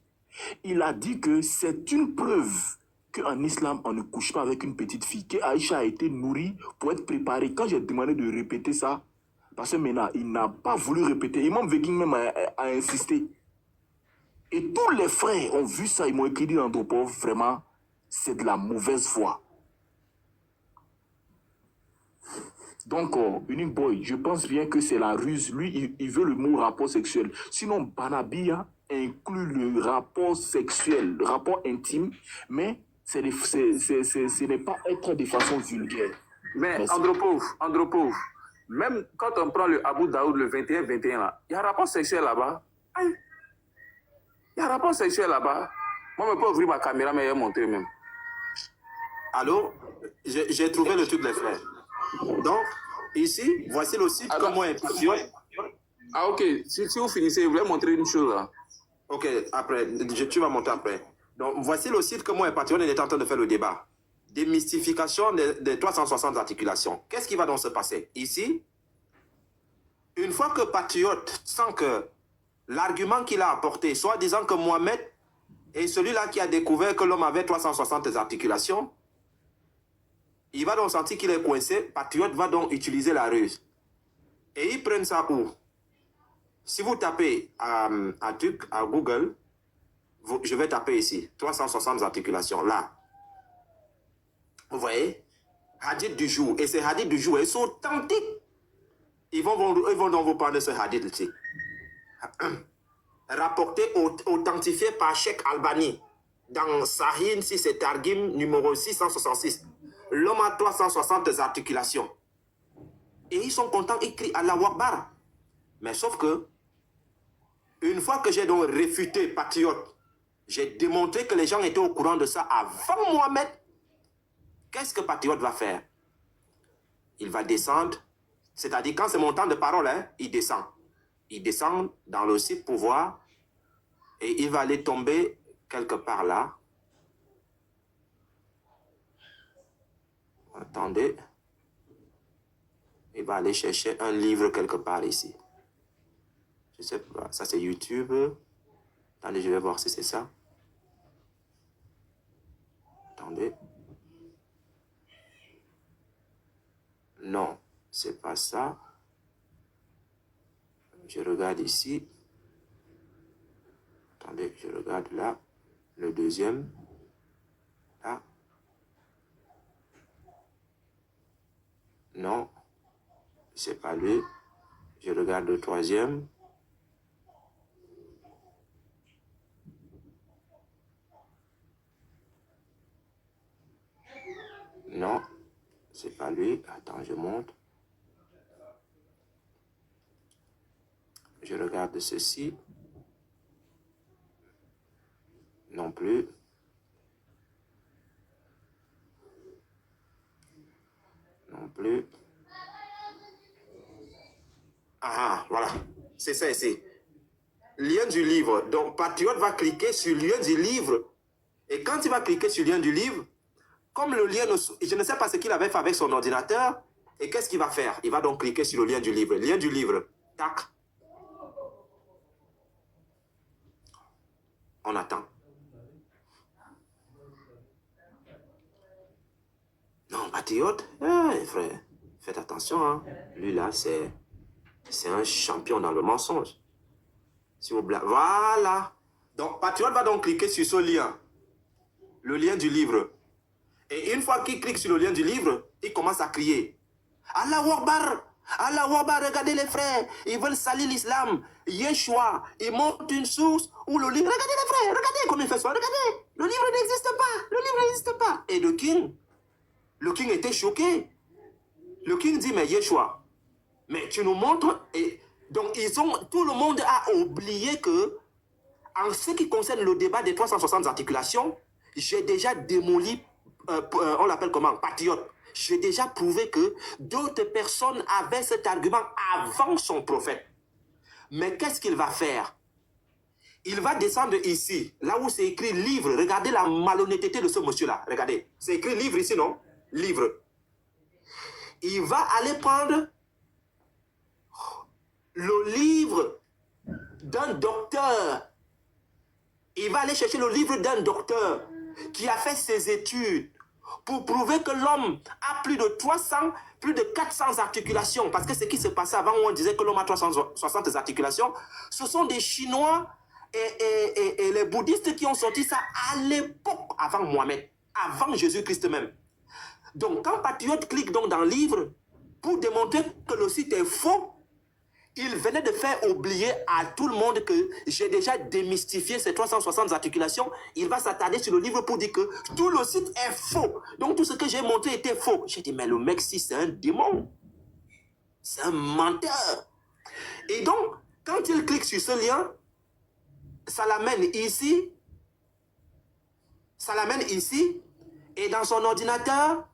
Speaker 11: Il a dit que c'est une preuve qu'en islam, on ne couche pas avec une petite fille, qu'Aïcha a été nourrie pour être préparée. Quand j'ai demandé de répéter ça, parce que maintenant, il n'a pas voulu répéter. Imam Veking même a insisté. Et tous les frères ont vu ça, ils m'ont écrit dans ton pauvre, vraiment, c'est de la mauvaise foi. Donc, Unique Boy, je pense bien que c'est la ruse. Lui, il veut le mot rapport sexuel. Sinon, Banabia inclut le rapport sexuel, le rapport intime, mais ce n'est pas être de façon vulgaire.
Speaker 4: Mais Andropov, même quand on prend le Abu Daoud, le 21-21, là, il y a un rapport sexuel là-bas. Il y a un rapport sexuel là-bas. Moi, je peux ouvrir ma caméra, mais je vais montrer même.
Speaker 8: Allô? J'ai trouvé le truc des frères. Donc, ici, voici le site. Comment est patriote.
Speaker 4: Ah, ok. Si vous finissez, je voulais montrer une chose là.
Speaker 8: Ok, après, tu vas montrer après. Donc, voici le site Comment est patriote. On est en train de faire le débat. Démystification des 360 articulations. Qu'est-ce qui va donc se passer? Ici, une fois que patriote sent que l'argument qu'il a apporté, soit disant que Mohamed est celui-là qui a découvert que l'homme avait 360 articulations, il va donc sentir qu'il est coincé. Patriote va donc utiliser la ruse. Et ils prennent ça où? Si vous tapez à Google, je vais taper ici, 360 articulations, là. Vous voyez? Hadith du jour. Et ces hadiths du jour, ils sont authentiques. Ils vont donc vous parler de ce hadith ici. Rapporté, authentifié par Cheikh Albani dans Sahih, si c'est Targim numéro 666. L'homme a 360 articulations. Et ils sont contents, ils crient Allahu Akbar. Mais sauf que, une fois que j'ai donc réfuté patriote, j'ai démontré que les gens étaient au courant de ça avant Mohamed. Qu'est-ce que patriote va faire? Il va descendre, c'est-à-dire quand c'est mon temps de parole, hein, il descend. Il descend dans le site pour voir et il va aller tomber quelque part là. Attendez. Il va aller chercher un livre quelque part ici. Je sais pas, ça c'est YouTube. Attendez, je vais voir si c'est ça. Attendez. Non, c'est pas ça. Je regarde ici. Attendez, je regarde là. Le deuxième. Là. Non, c'est pas lui. Je regarde le troisième. Non, c'est pas lui. Attends, je monte. Je regarde ceci. Non plus. Non plus. Ah, voilà. C'est ça ici. Lien du livre. Donc, patriote va cliquer sur lien du livre. Et quand il va cliquer sur lien du livre, comme le lien, je ne sais pas ce qu'il avait fait avec son ordinateur, et qu'est-ce qu'il va faire? Il va donc cliquer sur le lien du livre. Lien du livre. Tac. On attend. Non, patriote, frère, faites attention. Hein. Lui là, c'est un champion dans le mensonge. Si vous voilà. Donc, patriote va donc cliquer sur ce lien. Le lien du livre. Et une fois qu'il clique sur le lien du livre, il commence à crier. Allahu Akbar! Allahu Akbar, regardez les frères, ils veulent salir l'islam. Yeshua, il monte une source où le livre... Regardez les frères, regardez comme il fait ça, regardez. Le livre n'existe pas, le livre n'existe pas. Et le king était choqué. Le king dit, mais Yeshua, mais tu nous montres... Et donc, tout le monde a oublié que, en ce qui concerne le débat des 360 articulations, j'ai déjà démoli, on l'appelle comment, patriote. J'ai déjà prouvé que d'autres personnes avaient cet argument avant son prophète. Mais qu'est-ce qu'il va faire? Il va descendre ici, là où c'est écrit livre. Regardez la malhonnêteté de ce monsieur-là. Regardez, c'est écrit livre ici, non? Livre. Il va aller prendre le livre d'un docteur. Il va aller chercher le livre d'un docteur qui a fait ses études pour prouver que l'homme a plus de 300, plus de 400 articulations. Parce que ce qui se passait avant où on disait que l'homme a 360 articulations, ce sont des Chinois et les bouddhistes qui ont sorti ça à l'époque, avant Mohamed, avant Jésus-Christ même. Donc, quand Patriote clique donc dans le livre pour démontrer que le site est faux, il venait de faire oublier à tout le monde que j'ai déjà démystifié ces 360 articulations. Il va s'attarder sur le livre pour dire que tout le site est faux. Donc, tout ce que j'ai montré était faux. J'ai dit, mais le mec, si c'est un démon, c'est un menteur. Et donc, quand il clique sur ce lien, ça l'amène ici. Ça l'amène ici. Et dans son ordinateur,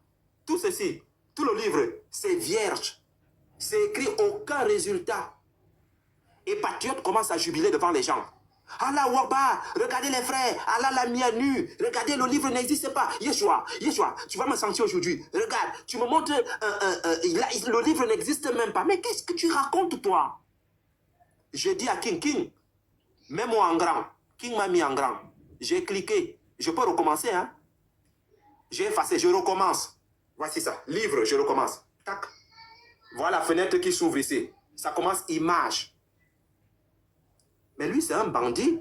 Speaker 8: tout ceci, tout le livre, c'est vierge. C'est écrit aucun résultat. Et Patriote commence à jubiler devant les gens. Allah Wakbar, regardez les frères, Allah l'a mis à nu. Regardez, le livre n'existe pas. Yeshua, tu vas me sentir aujourd'hui. Regarde, tu me montres, le livre n'existe même pas. Mais qu'est-ce que tu racontes, toi? J'ai dit à King, mets-moi en grand. King m'a mis en grand. J'ai cliqué. Je peux recommencer, hein? J'ai effacé, je recommence. Voici ça, livre, je recommence. Tac. Voilà la fenêtre qui s'ouvre ici. Ça commence image. Mais lui, c'est un bandit.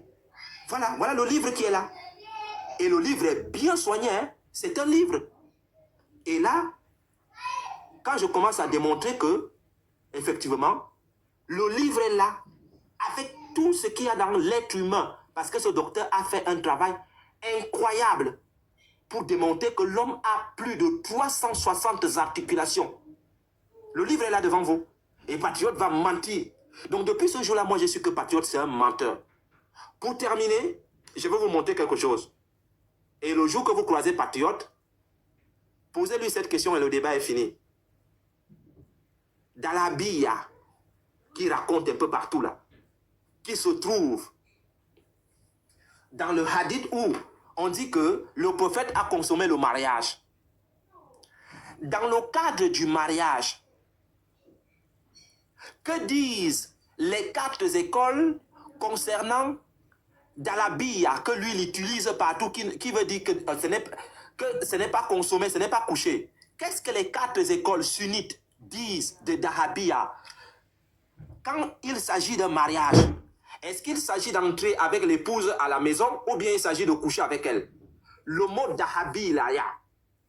Speaker 8: Voilà le livre qui est là. Et le livre est bien soigné. Hein? C'est un livre. Et là, quand je commence à démontrer que, effectivement, le livre est là, avec tout ce qu'il y a dans l'être humain, parce que ce docteur a fait un travail incroyable pour démontrer que l'homme a plus de 360 articulations. Le livre est là devant vous. Et Patriote va mentir. Donc depuis ce jour-là, moi je suis que Patriote, c'est un menteur. Pour terminer, je vais vous montrer quelque chose. Et le jour que vous croisez Patriote, posez-lui cette question et le débat est fini. Dans la Bible, qui raconte un peu partout là, qui se trouve dans le hadith où on dit que le prophète a consommé le mariage. Dans le cadre du mariage, que disent les 4 écoles concernant Dalabia, que lui il utilise partout, qui veut dire que ce n'est pas consommé, ce n'est pas couché. Qu'est-ce que les 4 écoles sunnites disent de Dahabia quand il s'agit d'un mariage? Est-ce qu'il s'agit d'entrer avec l'épouse à la maison ou bien il s'agit de coucher avec elle? Le mot Dahabia,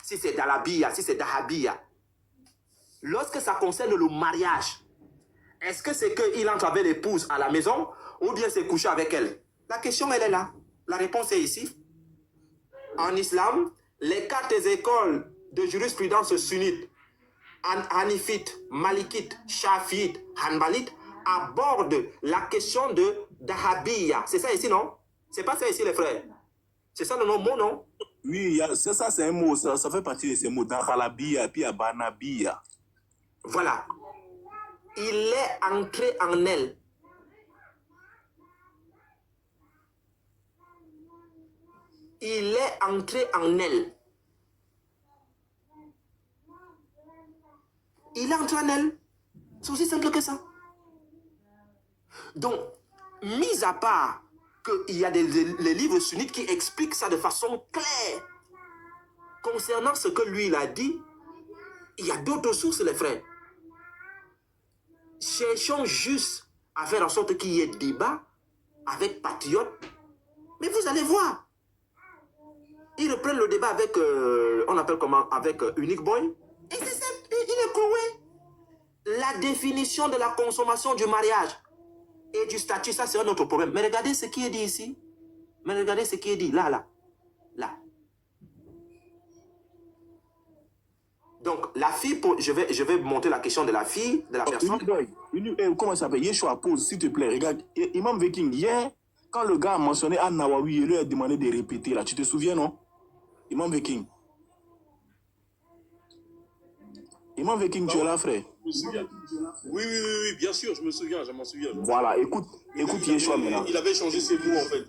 Speaker 8: si c'est Dalabia, si c'est Dahabia, lorsque ça concerne le mariage, est-ce que c'est qu'il entre avec l'épouse à la maison ou bien c'est coucher avec elle? La question, elle est là. La réponse est ici. En islam, les 4 écoles de jurisprudence sunnite, Hanifite, Malikite, Shafiite, Hanbalite, abordent la question de Dahabia. C'est ça ici, non? C'est pas ça ici, les frères. C'est ça le mot, non?
Speaker 11: Oui, c'est ça, c'est un mot. Ça fait partie de ces mots. Dahalabia, puis Abanabia.
Speaker 8: Voilà. Il est entré en elle. Il est entré en elle. Il est entré en elle. C'est aussi simple que ça. Donc, mis à part qu'il y a les livres sunnites qui expliquent ça de façon claire, concernant ce que lui il a dit, il y a d'autres sources, les frères. Cherchons juste à faire en sorte qu'il y ait débat avec Patriote. Mais vous allez voir. Ils reprennent le débat avec, on appelle comment, avec Unique Boy. Et c'est ça, il est cloué. La définition de la consommation du mariage et du statut, ça c'est un autre problème. Mais regardez ce qui est dit ici. Mais regardez ce qui est dit là. Donc, la fille, je vais monter la question de la fille, de la personne.
Speaker 11: Comment ça s'appelle? Yeshua pose, s'il te plaît. Regarde, Imam Viking, hier, quand le gars a mentionné An-Nawawi, il lui a demandé de répéter là. Tu te souviens, non? Imam Viking. Imam Viking, tu es là, frère?
Speaker 12: Oui, bien sûr, je m'en souviens.
Speaker 11: Voilà, écoute Yeshua maintenant.
Speaker 12: Il avait changé ses mots, en fait.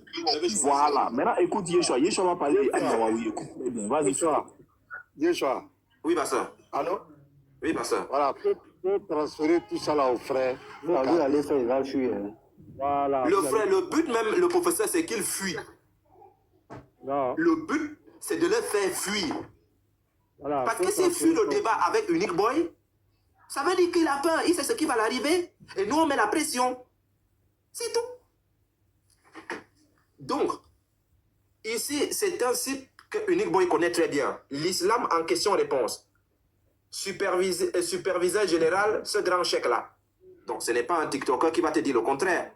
Speaker 11: Voilà, maintenant écoute Yeshua. Yeshua va parler An-Nawawi. Écoute bien, vas-y.
Speaker 6: Yeshua.
Speaker 8: Oui, pasteur.
Speaker 6: Allô?
Speaker 8: Oui, pasteur.
Speaker 6: Voilà, peut transférer tout ça là au frère.
Speaker 7: Vous allez faire, il va fuir.
Speaker 6: Voilà.
Speaker 8: Le but même, le professeur, c'est qu'il fuit.
Speaker 6: Non.
Speaker 8: Le but, c'est de le faire fuir.
Speaker 6: Voilà,
Speaker 8: parce que s'il fuit le débat avec Unique Boy, ça veut dire qu'il a peur, il sait ce qui va l'arriver. Et nous, on met la pression. C'est tout. Donc, ici, c'est un site que Unique Boy connaît très bien. L'islam en question-réponse. Superviseur général, ce grand chèque-là. Donc, ce n'est pas un TikToker qui va te dire le contraire.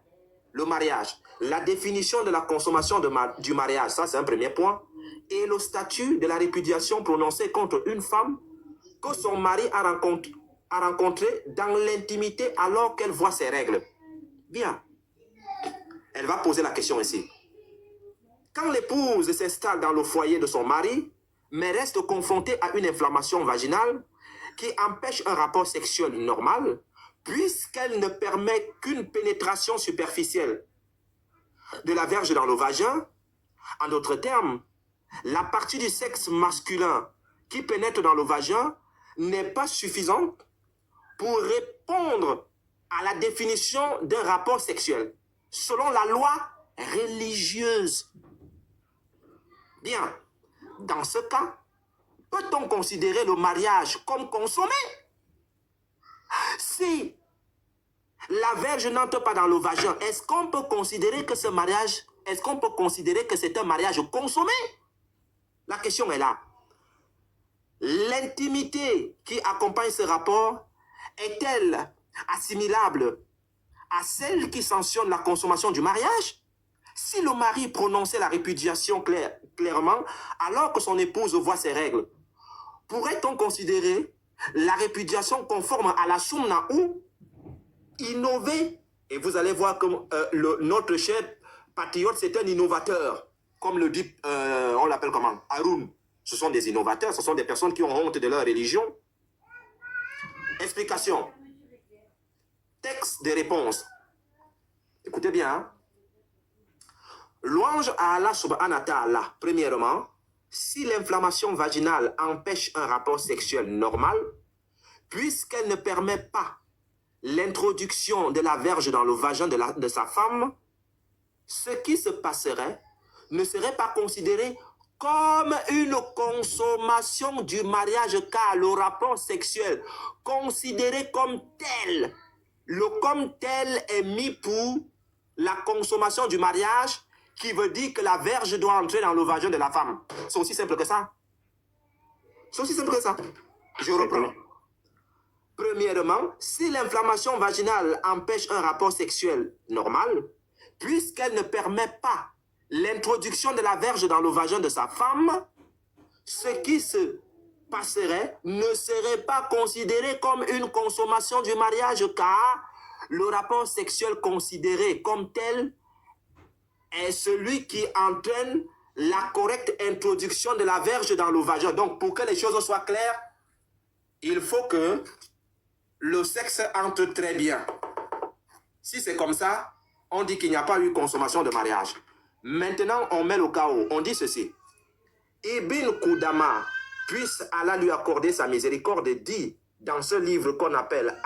Speaker 8: Le mariage. La définition de la consommation du mariage, ça c'est un premier point. Et le statut de la répudiation prononcée contre une femme que son mari a rencontrée dans l'intimité alors qu'elle voit ses règles. Bien. Elle va poser la question ici. Quand l'épouse s'installe dans le foyer de son mari, mais reste confrontée à une inflammation vaginale qui empêche un rapport sexuel normal, puisqu'elle ne permet qu'une pénétration superficielle de la verge dans le vagin, en d'autres termes, la partie du sexe masculin qui pénètre dans le vagin n'est pas suffisante pour répondre à la définition d'un rapport sexuel, selon la loi religieuse. Bien, dans ce cas, peut-on considérer le mariage comme consommé? Si la verge n'entre pas dans le vagin, est-ce qu'on peut considérer que ce mariage, est-ce qu'on peut considérer que c'est un mariage consommé? La question est là. L'intimité qui accompagne ce rapport est-elle assimilable à celle qui sanctionne la consommation du mariage? Si le mari prononçait la répudiation clairement alors que son épouse voit ses règles, pourrait-on considérer la répudiation conforme à la sunna ou innover? Et vous allez voir que notre cher patriote, c'est un innovateur. Comme le dit, on l'appelle comment? Haroun. Ce sont des innovateurs, ce sont des personnes qui ont honte de leur religion. Explication. Texte de réponse. Écoutez bien. Hein? Louange à Allah subhanahu wa ta'ala. Premièrement, si l'inflammation vaginale empêche un rapport sexuel normal, puisqu'elle ne permet pas l'introduction de la verge dans le vagin de sa femme, ce qui se passerait ne serait pas considéré comme une consommation du mariage, car le rapport sexuel considéré comme tel, le comme tel est mis pour la consommation du mariage, qui veut dire que la verge doit entrer dans le vagin de la femme. C'est aussi simple que ça. C'est aussi simple que ça. Je reprends. Premièrement, si l'inflammation vaginale empêche un rapport sexuel normal, puisqu'elle ne permet pas l'introduction de la verge dans le vagin de sa femme, ce qui se passerait ne serait pas considéré comme une consommation du mariage, car le rapport sexuel considéré comme tel est celui qui entraîne la correcte introduction de la verge dans le vagin. Donc, pour que les choses soient claires, il faut que le sexe entre très bien. Si c'est comme ça, on dit qu'il n'y a pas eu consommation de mariage. Maintenant, on met le chaos. On dit ceci. Ibn Qudama, puisse Allah lui accorder sa miséricorde, dit dans ce livre qu'on appelle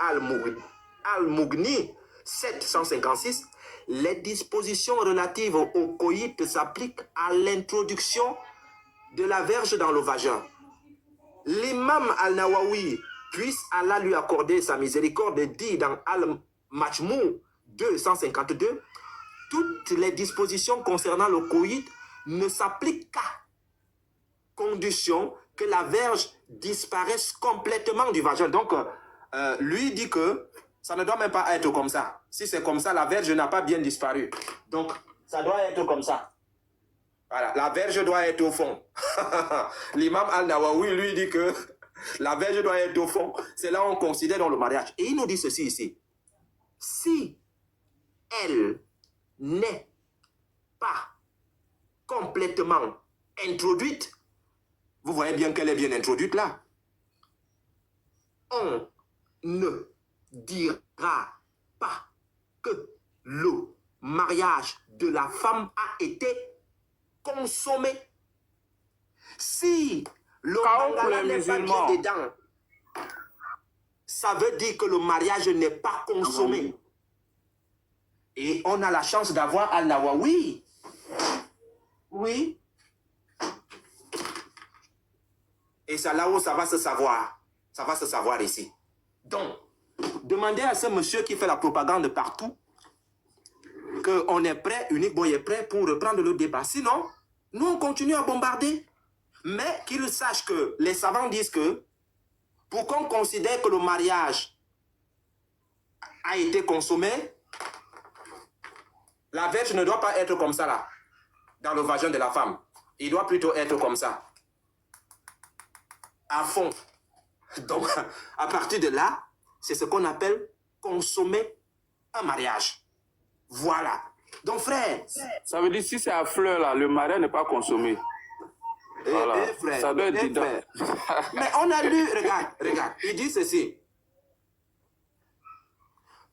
Speaker 8: Al-Mughni 756, les dispositions relatives au coït s'appliquent à l'introduction de la verge dans le vagin. L'imam Al-Nawawi, puisse Allah lui accorder sa miséricorde, dit dans Al-Majmou 252, toutes les dispositions concernant le coït ne s'appliquent qu'à condition que la verge disparaisse complètement du vagin. Donc, lui dit que ça ne doit même pas être comme ça. Si c'est comme ça, la verge n'a pas bien disparu. Donc, ça doit être comme ça. Voilà, la verge doit être au fond. L'imam Al-Nawawi, lui, dit que la verge doit être au fond. C'est là où on considère dans le mariage. Et il nous dit ceci ici. Si elle n'est pas complètement introduite, vous voyez bien qu'elle est bien introduite là, on ne dira pas que le mariage de la femme a été consommé. Si le mariage n'est pas bien dedans, ça veut dire que le mariage n'est pas consommé. Et on a la chance d'avoir Al-Nawawi. Oui. Et c'est là où ça va se savoir. Ça va se savoir ici. Donc, demandez à ce monsieur qui fait la propagande partout qu'on est prêt, Unique Boy est prêt pour reprendre le débat. Sinon, nous on continue à bombarder. Mais qu'il sache que les savants disent que pour qu'on considère que le mariage a été consommé, la verge ne doit pas être comme ça là, dans le vagin de la femme. Il doit plutôt être comme ça, à fond. Donc, à partir de là, c'est ce qu'on appelle consommer un mariage. Voilà. Donc, frère...
Speaker 4: Ça veut dire si c'est à fleur là, le mariage n'est pas consommé. Voilà.
Speaker 8: Frère,
Speaker 4: ça doit être dedans.
Speaker 8: Mais on a lu, regarde, il dit ceci.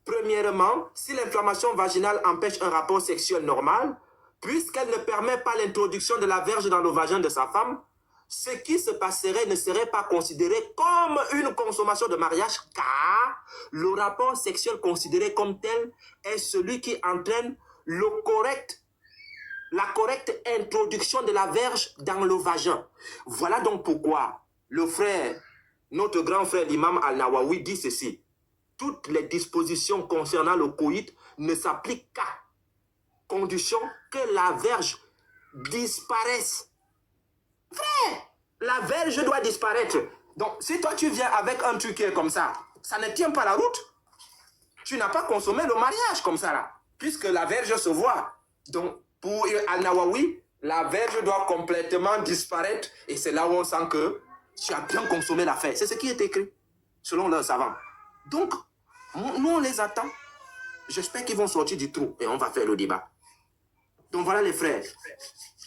Speaker 8: Premièrement, si l'inflammation vaginale empêche un rapport sexuel normal, puisqu'elle ne permet pas l'introduction de la verge dans le vagin de sa femme, ce qui se passerait ne serait pas considéré comme une consommation de mariage, car le rapport sexuel considéré comme tel est celui qui entraîne la correcte introduction de la verge dans le vagin. Voilà donc pourquoi le frère, notre grand frère l'imam Al-Nawawi dit ceci. Toutes les dispositions concernant le coït ne s'appliquent qu'à condition que la verge disparaisse. Frère, la verge doit disparaître. Donc, si toi tu viens avec un truc qui est comme ça, ça ne tient pas la route. Tu n'as pas consommé le mariage comme ça là, puisque la verge se voit. Donc, pour Al-Nawawi, la verge doit complètement disparaître et c'est là où on sent que tu as bien consommé l'affaire. C'est ce qui est écrit, selon leurs savants. Donc, nous on les attend. J'espère qu'ils vont sortir du trou et on va faire le débat. Donc voilà les frères.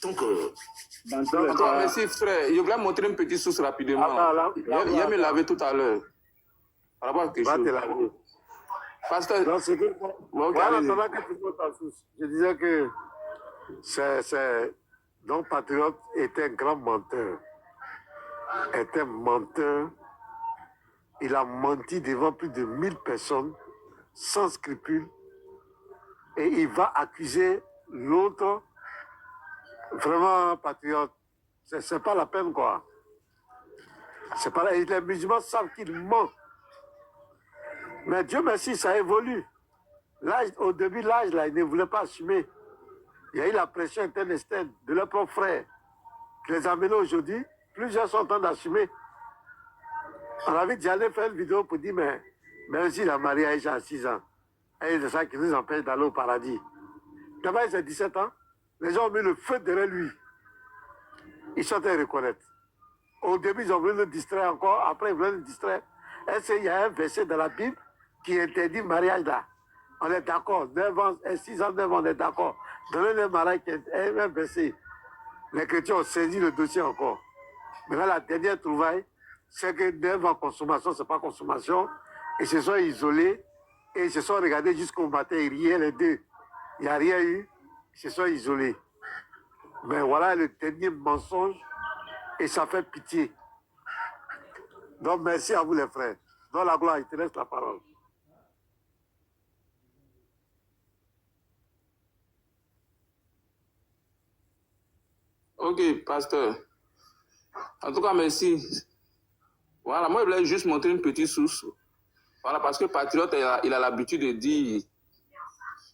Speaker 8: Donc,
Speaker 4: merci frère. Je voulais montrer une petite source rapidement. Il me lavé tout à l'heure. Par rapport à quelque chose. Pasteur.
Speaker 6: Non, c'est que... Voilà, pendant que tu vois ta source. Je disais que donc Patriote était un grand menteur. Était un menteur. Il a menti devant plus de 1000 personnes, sans scrupule. Et il va accuser l'autre. Vraiment, Patriote. C'est pas la peine, quoi. C'est pas la... Les musulmans savent qu'il ment. Mais Dieu merci, ça évolue. Au début, l'âge, là, ils ne voulaient pas assumer. Il y a eu la pression interne externe de leurs propres frères qui les a menés aujourd'hui. Plusieurs sont en train d'assumer. On avait dit, j'allais faire une vidéo pour dire, mais aussi la Marie Aïcha à 6 ans. Et c'est ça qui nous empêche d'aller au paradis. D'abord, il a 17 ans. Les gens ont mis le feu derrière lui. Ils sont à reconnaître. Au début, ils ont voulu le distraire encore. Après, ils voulaient le distraire. Est-ce qu'il y a un verset dans la Bible qui interdit le mariage là? On est d'accord. 9 ans, 6 ans, 9 ans, on est d'accord. Donnez le mariage qui est un verset. Les chrétiens ont saisi le dossier encore. Maintenant, la dernière trouvaille, c'est que 9 ans consommation, ce n'est pas consommation. Ils se sont isolés et ils se sont regardés jusqu'au matin. Ils riaient les deux. Il n'y a rien eu. Ils se sont isolés. Mais voilà le dernier mensonge et ça fait pitié. Donc, merci à vous les frères. Dans la gloire, il te laisse la parole.
Speaker 4: Ok, pasteur. En tout cas, merci. Voilà, moi, je voulais juste montrer une petite source. Voilà, parce que Patriote, il a l'habitude de dire...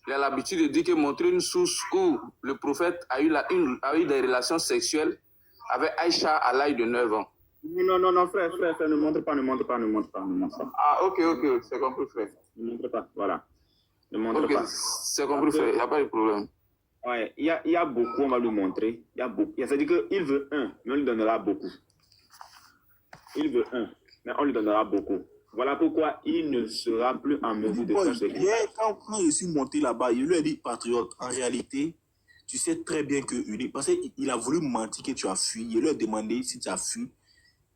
Speaker 4: Il a l'habitude de dire que montrer une source où le prophète a eu des relations sexuelles avec Aïcha à l'âge de 9 ans.
Speaker 1: Non, frère, ne montre pas.
Speaker 4: Ah, ok, c'est compris, frère.
Speaker 1: Ne montre pas, voilà. Ne montre pas.
Speaker 4: C'est compris, frère, il n'y a pas de problème.
Speaker 1: Ouais, il y a beaucoup, on va lui montrer. Il y a beaucoup. C'est-à-dire qu'il veut un, mais on lui donnera beaucoup. Il veut un, mais on lui donnera beaucoup. Voilà pourquoi il ne sera plus en mesure de faire ce qu'il veut.
Speaker 11: Quand je suis monté là-bas, je lui ai dit, Patriote, en réalité, tu sais très bien que... Parce qu'il a voulu mentir que tu as fui. Je lui ai demandé si tu as fui.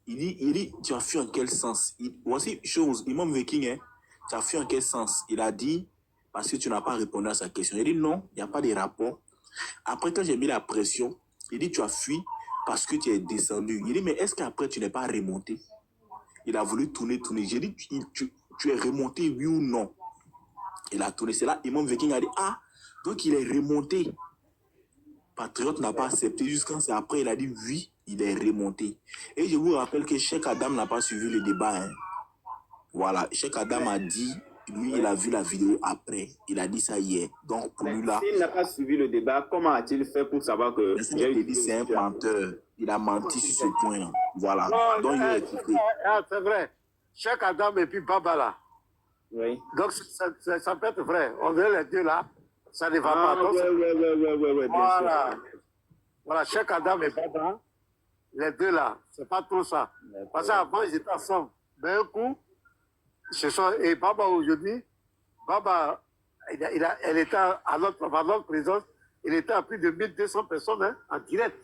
Speaker 11: Il dit, tu as fui en quel sens? Voici une chose, Imam Viking, hein, tu as fui en quel sens? Il a dit, parce que tu n'as pas répondu à sa question. Il dit, non, il n'y a pas de rapport. Après, quand j'ai mis la pression, il dit, tu as fui parce que tu es descendu. Il dit, mais est-ce qu'après, tu n'es pas remonté? Il a voulu tourner. J'ai dit, tu es remonté, oui ou non? Il a tourné. C'est là, Imam Viking a dit, ah, donc il est remonté. Patriote n'a pas accepté. Jusqu'à c'est après, il a dit, oui, il est remonté. Et je vous rappelle que Cheikh Adam n'a pas suivi le débat. Hein. Voilà, Cheikh Adam a dit, lui, il a vu la vidéo après. Il a dit ça hier. Donc, pour lui, là...
Speaker 1: S'il n'a pas suivi le débat, comment a-t-il fait pour savoir que...
Speaker 11: C'est un menteur. Il a menti sur ce point-là. Voilà.
Speaker 6: Non,
Speaker 11: donc, il a écouté.
Speaker 6: C'est vrai. Cheikh Adam et puis Baba, là.
Speaker 1: Oui.
Speaker 6: Donc, ça peut être vrai. On dirait les deux, là. Ça ne va pas. Donc,
Speaker 1: ouais,
Speaker 6: voilà. Voilà, Cheikh Adam et Baba, les deux, là. C'est pas trop ça. Parce qu'avant, ils étaient ensemble. Mais un coup... Et Baba aujourd'hui, Baba, elle était à notre présence, il était à plus de 1200 personnes hein, en direct.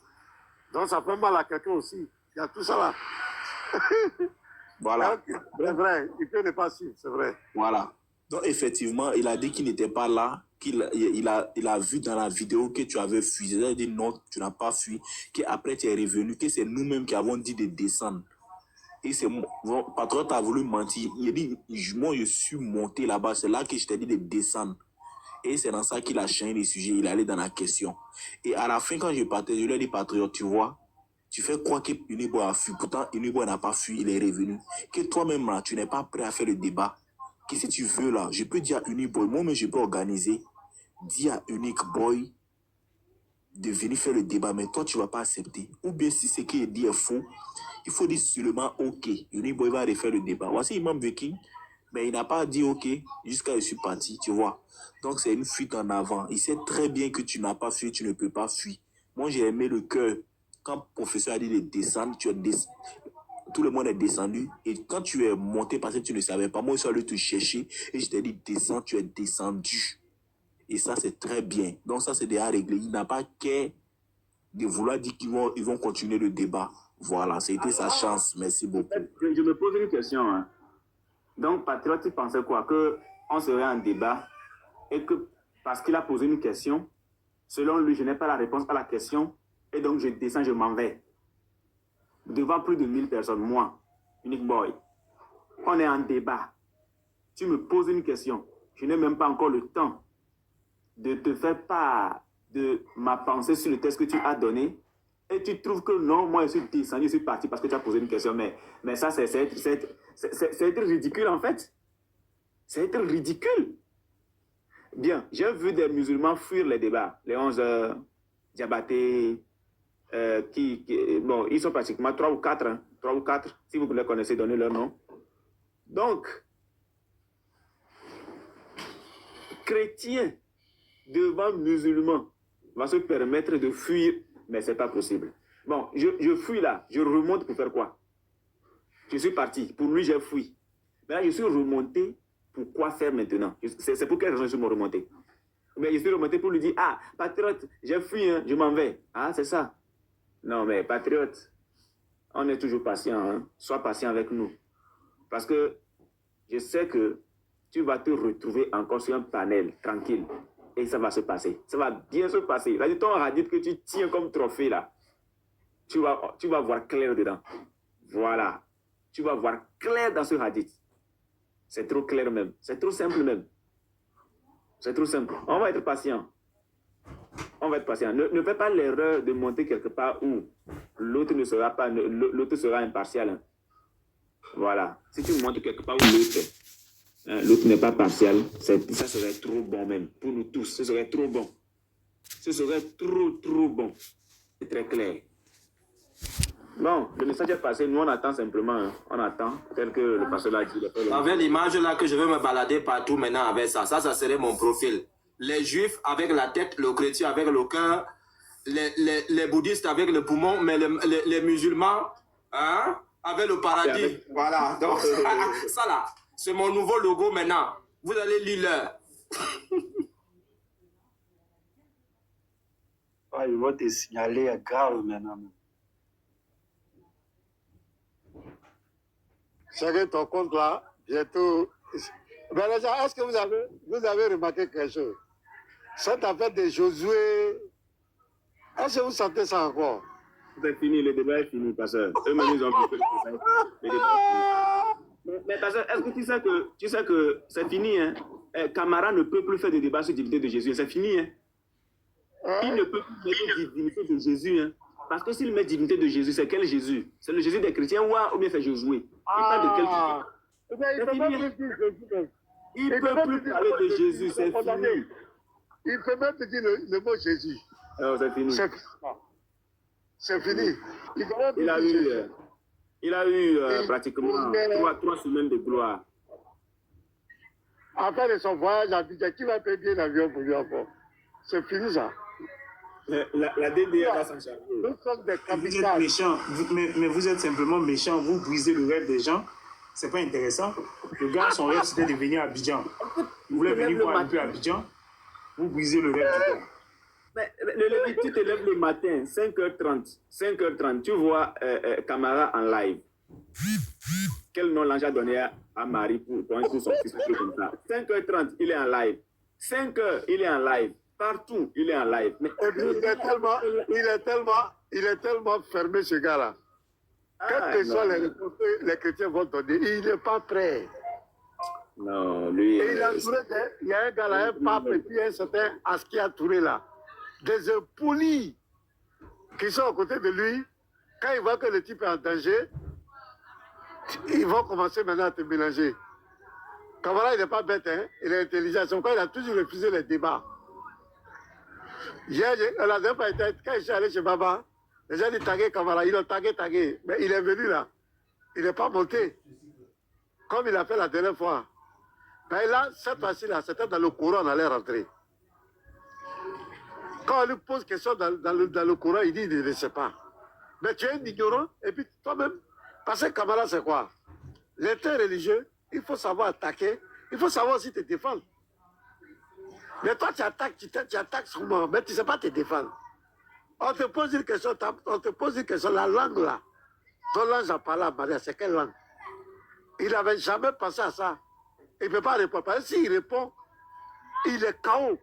Speaker 6: Donc ça fait mal à quelqu'un aussi. Il y a tout ça là.
Speaker 11: Voilà.
Speaker 6: C'est vrai, il peut ne pas suivre, c'est vrai.
Speaker 11: Voilà. Donc effectivement, il a dit qu'il n'était pas là, qu'il a vu dans la vidéo que tu avais fui. Il a dit non, tu n'as pas fui, qu'après tu es revenu, que c'est nous-mêmes qui avons dit de descendre. Et c'est mon Patriote a voulu mentir. Il a dit, moi je suis monté là-bas, c'est là que je t'ai dit de descendre. Et c'est dans ça qu'il a changé les sujets, il est allé dans la question. Et à la fin, quand je partais, je lui ai dit, Patriote, tu vois, tu fais croire que Uniboy a fui. Pourtant, Uniboy n'a pas fui, il est revenu. Que toi-même là, tu n'es pas prêt à faire le débat. Que si tu veux là, je peux dire à Uniboy, moi-même je peux organiser, dire à Unique Boy de venir faire le débat, mais toi tu ne vas pas accepter. Ou bien si ce qu'il dit est faux, il faut dire seulement OK. Uniboy va refaire le débat. Voici Imam Viking, mais il n'a pas dit OK jusqu'à je suis parti, tu vois. Donc c'est une fuite en avant. Il sait très bien que tu n'as pas fui, tu ne peux pas fuir. Moi j'ai aimé le cœur. Quand le professeur a dit de descendre, tout le monde est descendu. Et quand tu es monté parce que tu ne savais pas, moi je suis allé te chercher et je t'ai dit descends, tu es descendu. Et ça c'est très bien. Donc ça c'est déjà réglé. Il n'a pas qu'à de vouloir dire qu'ils vont continuer le débat. Voilà, c'était sa chance. Merci beaucoup.
Speaker 1: Je me pose une question. Hein. Donc, Patriote, tu pensais quoi? Qu'on serait en débat et que, parce qu'il a posé une question, selon lui, je n'ai pas la réponse à la question et donc je descends, je m'en vais. Devant plus de 1000 personnes, moi, Unique Boy, on est en débat. Tu me poses une question. Je n'ai même pas encore le temps de te faire part de ma pensée sur le test que tu as donné. Et tu trouves que non, moi je suis descendu, je suis parti parce que tu as posé une question. Mais ça, c'est être ridicule en fait. C'est être ridicule. Bien, j'ai vu des musulmans fuir les débats. Les 11 Diabaté, bon, ils sont pratiquement 3 ou 4. Hein, 3 ou 4, si vous les connaissez, donnez leur nom. Donc, chrétien devant musulman va se permettre de fuir. Mais ce n'est pas possible. Bon, je fuis là. Je remonte pour faire quoi? Je suis parti. Pour lui, j'ai fui. Mais là, je suis remonté. Pour quoi faire maintenant? C'est pour quelle raison je suis remonté? Mais je suis remonté pour lui dire, ah, Patriote, j'ai fui, hein, je m'en vais. Ah, c'est ça. Non, mais Patriote, on est toujours patient. Hein. Sois patient avec nous. Parce que je sais que tu vas te retrouver encore sur un panel, tranquille. Et ça va se passer. Ça va bien se passer. Là, ton hadith que tu tiens comme trophée, là, tu vas voir clair dedans. Voilà. Tu vas voir clair dans ce hadith. C'est trop clair même. C'est trop simple même. C'est trop simple. On va être patient. On va être patient. Ne fais pas l'erreur de monter quelque part où l'autre ne sera pas, l'autre sera impartial. Hein. Voilà. Si tu montes quelque part où l'autre n'est pas partial, ça serait trop bon même. Pour nous tous, ce serait trop bon. Ce serait trop bon. C'est très clair. Bon, le message est passé. Nous, on attend simplement. Hein. On attend, tel que le pasteur l'a dit.
Speaker 8: Avec l'image là que je vais me balader partout maintenant avec ça. Ça serait mon profil. Les juifs avec la tête, le chrétien avec le cœur, les bouddhistes avec le poumon, mais les musulmans hein, avec le paradis. Voilà. Donc, ça là. C'est mon nouveau logo maintenant. Vous allez lire l'heure.
Speaker 7: Ils vont te signaler grave maintenant.
Speaker 6: Chacun ton compte là, bientôt. Mais les gens, est-ce que vous avez remarqué quelque chose? Cette affaire de Josué, est-ce que vous sentez ça encore?
Speaker 1: C'est fini, le débat est fini, pasteur. Eux-mêmes, ils ont pris le débat est fini. Mais pasteur, est-ce que tu sais que c'est fini, hein? Camara ne peut plus faire de débat sur la divinité de Jésus. C'est fini. Hein. Il ne peut plus mettre la divinité de Jésus. Hein. Parce que s'il met la divinité de Jésus, c'est quel Jésus? C'est le Jésus des chrétiens ou bien c'est Josué? Il parle de quel Jésus? Il ne peut plus parler de Jésus, c'est fini.
Speaker 6: Il peut même dire le mot Jésus.
Speaker 1: C'est fini.
Speaker 6: C'est fini.
Speaker 1: Il a eu pratiquement 3 semaines de gloire.
Speaker 6: Après de son voyage à Abidjan, qui va payer l'avion pour lui encore? C'est fini ça.
Speaker 1: La DDR va s'en charger.
Speaker 6: Nous sommes des
Speaker 13: Vous êtes méchants, mais vous êtes simplement méchants. Vous brisez le rêve des gens. C'est pas intéressant. Le gars, son rêve, c'était de venir à Abidjan. Vous voulez venir voir un peu à Abidjan? Vous brisez le rêve du gars.
Speaker 1: Mais tu te lèves le matin, 5h30, tu vois Camara en live. Quel nom l'ange a donné à Marie pour son fils, comme ça. 5h30, il est en live. 5h, il est en live. Partout, il est en live. Mais...
Speaker 6: Et puis, il est tellement fermé, ce gars-là. Quelles que soient les réponses que les chrétiens vont donner, il n'est pas prêt.
Speaker 1: Non, lui...
Speaker 6: Et il y a un gars là, un pape, et puis un certain Askia Touré là. Des impolis qui sont à côté de lui. Quand ils voient que le type est en danger, ils vont commencer maintenant à te mélanger. Kamara, il n'est pas bête, hein? Il est intelligent. Son corps, il a toujours refusé les débats. Hier, la dernière fois, quand je suis allé chez Baba, les gens ont tagué Kamara, ils l'ont tagué. Mais il est venu là. Il n'est pas monté. Comme il a fait la dernière fois. Mais là, cette fois-ci-là, c'était dans le courant, on allait rentrer. Quand on lui pose question dans le courant, il dit il ne sait pas. Mais tu es un ignorant, et puis toi-même, parce que Kamara, c'est quoi? L'interreligieux, il faut savoir attaquer, il faut savoir aussi te défendre. Mais toi, tu attaques souvent, mais tu ne sais pas te défendre. On te pose une question, la langue là, ton langue a parlé à Maria, c'est quelle langue? Il n'avait jamais pensé à ça. Il ne peut pas répondre. Parce que s'il répond, il est KO.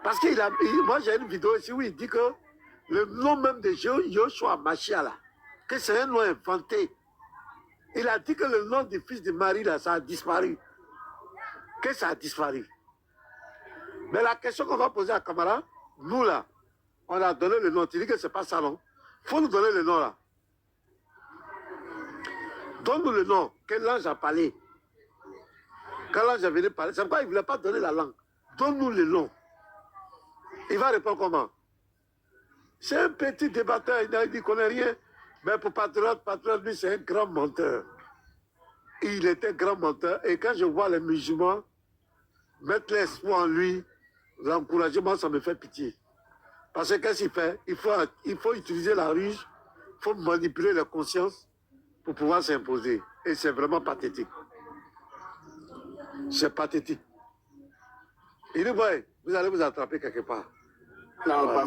Speaker 6: Parce que moi, j'ai une vidéo ici où il dit que le nom même de Joshua Machia, là, que c'est un nom inventé. Il a dit que le nom du fils de Marie, là, ça a disparu. Que ça a disparu. Mais la question qu'on va poser à Kamara, nous, là, on a donné le nom. Tu dis que ce n'est pas ça, non? Il faut nous donner le nom, là. Donne-nous le nom. Quel langue a parlé? Quelle langue a venu parler? C'est pourquoi il ne voulait pas donner la langue. Donne-nous le nom. Il va répondre comment? C'est un petit débatteur, il ne connaît rien. Mais pour Patriote, lui, c'est un grand menteur. Il était grand menteur. Et quand je vois les musulmans mettre l'espoir en lui, l'encouragement, ça me fait pitié. Parce que qu'est-ce qu'il fait? Il faut utiliser la ruse, il faut manipuler la conscience pour pouvoir s'imposer. Et c'est vraiment pathétique. C'est pathétique. Il dit, ouais, vous allez vous attraper quelque part.
Speaker 1: Non, pas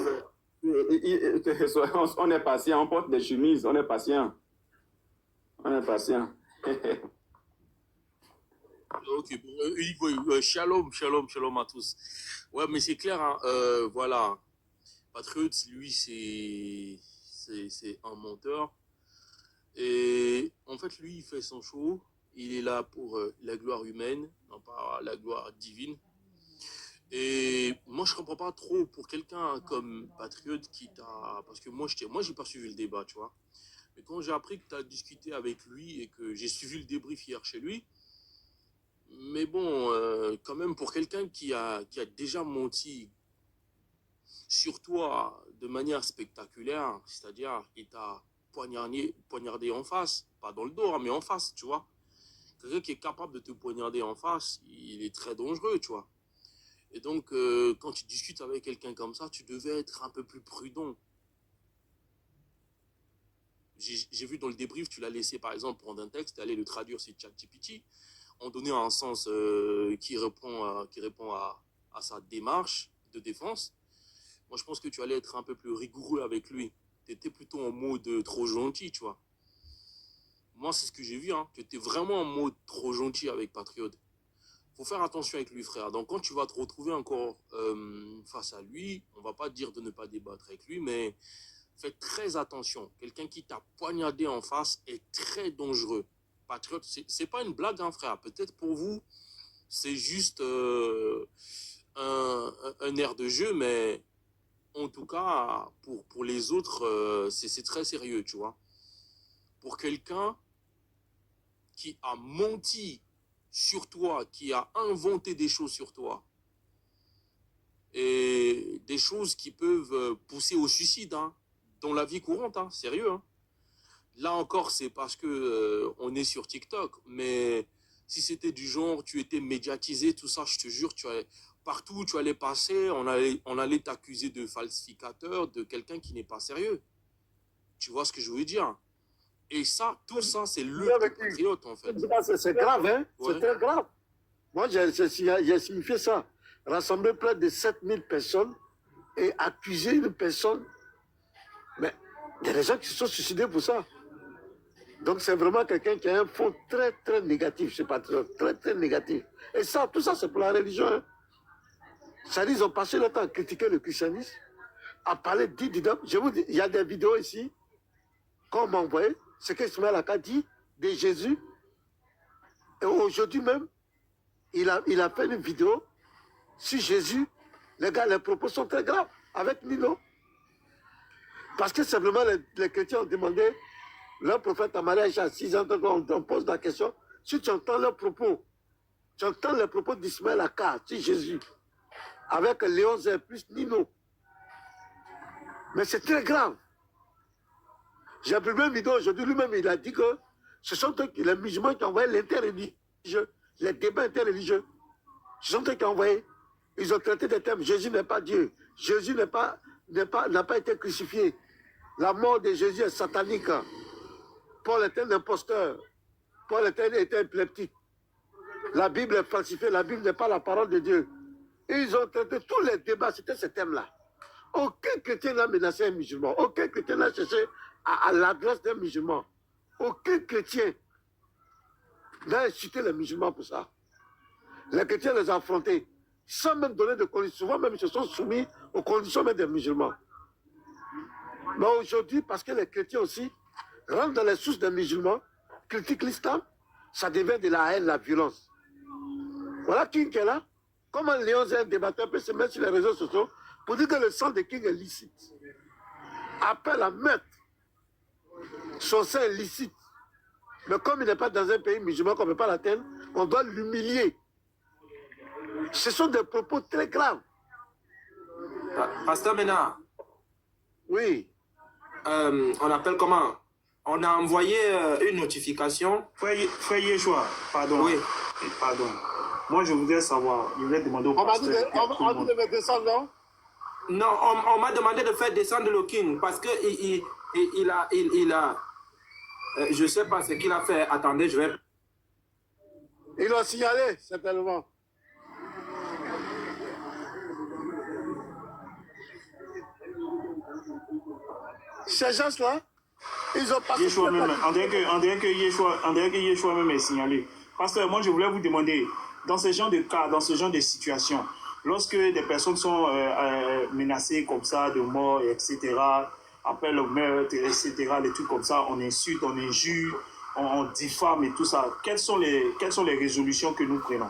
Speaker 1: on est patient, on porte des chemises, on est patient. On est patient.
Speaker 12: Ok, shalom à tous. Ouais, mais c'est clair, hein, voilà. Patriote, lui, c'est un menteur. Et en fait, lui, il fait son show. Il est là pour la gloire humaine, non pas la gloire divine. Et moi, je comprends pas trop pour quelqu'un comme Patriote qui t'a... Parce que moi, j'ai pas suivi le débat, tu vois. Mais quand j'ai appris que tu as discuté avec lui et que j'ai suivi le débrief hier chez lui, mais bon, quand même, pour quelqu'un qui a déjà menti sur toi de manière spectaculaire, c'est-à-dire qu'il t'a poignardé en face, pas dans le dos, hein, mais en face, tu vois. Quelqu'un qui est capable de te poignarder en face, il est très dangereux, tu vois. Et donc, quand tu discutes avec quelqu'un comme ça, tu devais être un peu plus prudent. J'ai vu dans le débrief, tu l'as laissé, par exemple, prendre un texte et aller le traduire sur ChatGPT, en donnant un sens qui répond à sa démarche de défense. Moi, je pense que tu allais être un peu plus rigoureux avec lui. Tu étais plutôt en mode trop gentil, tu vois. Moi, c'est ce que j'ai vu. Hein. Tu étais vraiment en mode trop gentil avec Patriote. Faut faire attention avec lui, frère. Donc, quand tu vas te retrouver encore face à lui, on va pas dire de ne pas débattre avec lui, mais fais très attention. Quelqu'un qui t'a poignardé en face est très dangereux. Patriote, c'est pas une blague, hein, frère. Peut-être pour vous, c'est juste un air de jeu, mais en tout cas, pour les autres, c'est très sérieux, tu vois. Pour quelqu'un qui a menti sur toi, qui a inventé des choses sur toi, et des choses qui peuvent pousser au suicide, hein, dans la vie courante, hein, sérieux. Hein. Là encore, c'est parce que on est sur TikTok, mais si c'était du genre, tu étais médiatisé, tout ça, je te jure, partout où tu allais passer, on allait t'accuser de falsificateur, de quelqu'un qui n'est pas sérieux. Tu vois ce que je veux dire? Et ça, tout ça, c'est le patriote, en fait.
Speaker 6: C'est grave, hein?
Speaker 12: Ouais.
Speaker 6: C'est très grave. Moi, j'ai signifié ça. Rassembler près de 7000 personnes et accuser une personne. Mais il y a des gens qui se sont suicidés pour ça. Donc, c'est vraiment quelqu'un qui a un fond très, très négatif, ce patriote. Très, très négatif. Et ça, tout ça, c'est pour la religion. Hein. Ça dit, ils ont passé le temps à critiquer le christianisme, à parler d'identité. Je vous dis, il y a des vidéos ici qu'on m'a envoyé. Ce qu'Ismaël a dit de Jésus. Et aujourd'hui même, il a fait une vidéo sur Jésus. Les gars, les propos sont très graves avec Nino. Parce que simplement, les chrétiens ont demandé leur prophète à mariage à 6 ans. Donc on pose la question. Si tu entends leurs propos, tu entends les propos d'Ismaël Aka sur Jésus, avec Léon Zé plus Nino. Mais c'est très grave. J'ai publié une vidéo aujourd'hui, lui-même, il a dit que ce sont les musulmans qui ont envoyé l'interreligieux, les débats interreligieux. Ce sont eux qui ont envoyé. Ils ont traité des thèmes. Jésus n'est pas Dieu. Jésus n'a pas été crucifié. La mort de Jésus est satanique. Paul était un imposteur. Paul était épileptique. La Bible est falsifiée. La Bible n'est pas la parole de Dieu. Et ils ont traité tous les débats. C'était ce thème-là. Aucun chrétien n'a menacé un musulman. Aucun chrétien n'a cherché à l'adresse d'un musulman. Aucun chrétien n'a insulté les musulmans pour ça. Les chrétiens les ont affrontés sans même donner de conditions. Souvent même ils se sont soumis aux conditions même des musulmans. Mais aujourd'hui, parce que les chrétiens aussi rentrent dans les sources des musulmans, critiquent l'islam, ça devient de la haine, la violence. Voilà King qui est là. Comment Léon Zé, un débatteur, peut se mettre sur les réseaux sociaux pour dire que le sang de King est licite. Appelle à mettre son sang est licite. Mais comme il n'est pas dans un pays musulman qu'on ne peut pas l'atteindre, on doit l'humilier. Ce sont des propos très graves.
Speaker 8: Pasteur Ménard.
Speaker 6: Oui.
Speaker 8: On appelle comment? On a envoyé une notification.
Speaker 13: Frère Yeshua, pardon.
Speaker 8: Oui.
Speaker 13: Pardon. Moi, je voudrais savoir, je voudrais demander au pasteur.
Speaker 6: On m'a dit de me descendre, non?
Speaker 8: Non, on m'a demandé de faire descendre le King parce que il a je ne sais pas ce qu'il a fait. Attendez, je vais...
Speaker 6: Ils l'ont signalé, certainement. Ces gens-là, ils ont passé...
Speaker 13: Yeshua même, on dirait que Yeshua même est signalé. Pasteur, moi, je voulais vous demander, dans ce genre de cas, dans ce genre de situation, lorsque des personnes sont menacées comme ça, de mort, etc., après le meurtre, etc., des trucs comme ça, on insulte, on injure, on diffame et tout ça. Quelles sont les résolutions que nous prenons?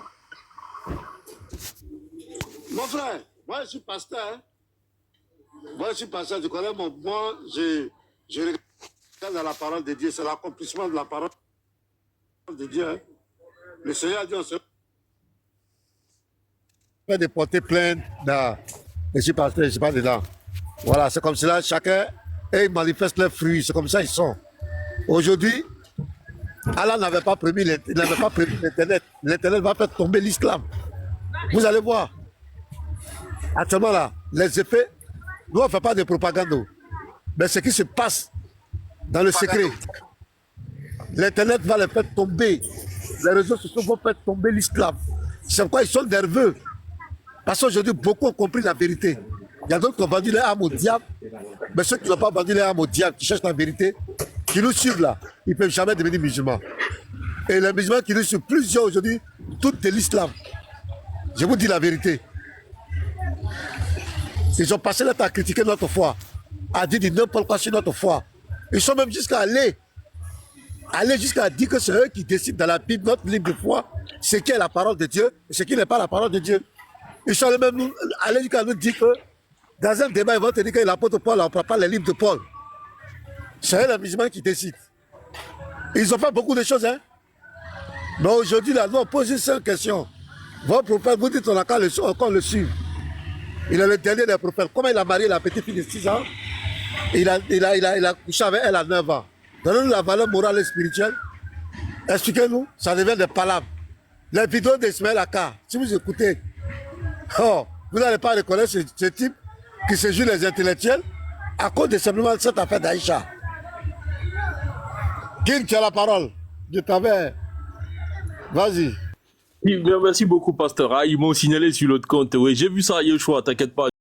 Speaker 6: Mon frère, moi je suis pasteur. Hein? Moi je suis pasteur, je connais moi, je regarde dans la parole de Dieu, c'est l'accomplissement de la parole de Dieu. Hein? Le Seigneur a dit, on se fait de porter plainte. Je suis pasteur, je ne suis pas dedans. Voilà, c'est comme cela, chacun, et ils manifestent leurs fruits, c'est comme ça ils sont. Aujourd'hui, Allah n'avait pas prévu l'Internet. L'Internet va faire tomber l'islam. Vous allez voir. Actuellement là, les effets, nous on ne fait pas de propagande. Mais ce qui se passe dans le secret, l'Internet va les faire tomber. Les réseaux sociaux vont faire tomber l'islam. C'est pourquoi ils sont nerveux. Parce qu'aujourd'hui, beaucoup ont compris la vérité. Il y a d'autres qui ont vendu les âmes au diable. Mais ceux qui n'ont pas vendu les âmes au diable, qui cherchent la vérité, qui nous suivent là, ils ne peuvent jamais devenir musulmans. Et les musulmans qui nous suivent, plusieurs aujourd'hui, tout de l'islam. Je vous dis la vérité. Ils ont passé le temps à critiquer notre foi, à dire n'importe quoi sur notre foi. Ils sont même jusqu'à aller aller jusqu'à dire que c'est eux qui décident dans la Bible, notre livre de foi, ce qui est la parole de Dieu et ce qui n'est pas la parole de Dieu. Ils sont même aller jusqu'à nous dire que dans un débat, ils vont te dire que l'apôtre Paul n'en prend pas les livres de Paul. C'est eux les musulmans qui décident. Ils ont fait beaucoup de choses, hein. Mais aujourd'hui, là, nous, on pose une seule question. Votre prophète, vous dites, on a qu'à le suivre. Il est le dernier des prophètes. Comment il a marié la petite fille de 6 ans? Il a couché avec elle à 9 ans. Donnez-nous la valeur morale et spirituelle. Expliquez-nous, ça devient des palabres. Les vidéos d'Ismaël Aka, si vous écoutez, vous n'allez pas reconnaître ce type qui se joue les intellectuels à cause de simplement cette affaire d'Aïcha. Guil, tu as la parole. Je t'avais. Vas-y.
Speaker 14: Merci beaucoup, Pasteur. Ils m'ont signalé sur l'autre compte. Oui, j'ai vu ça, Yoshua, t'inquiète pas.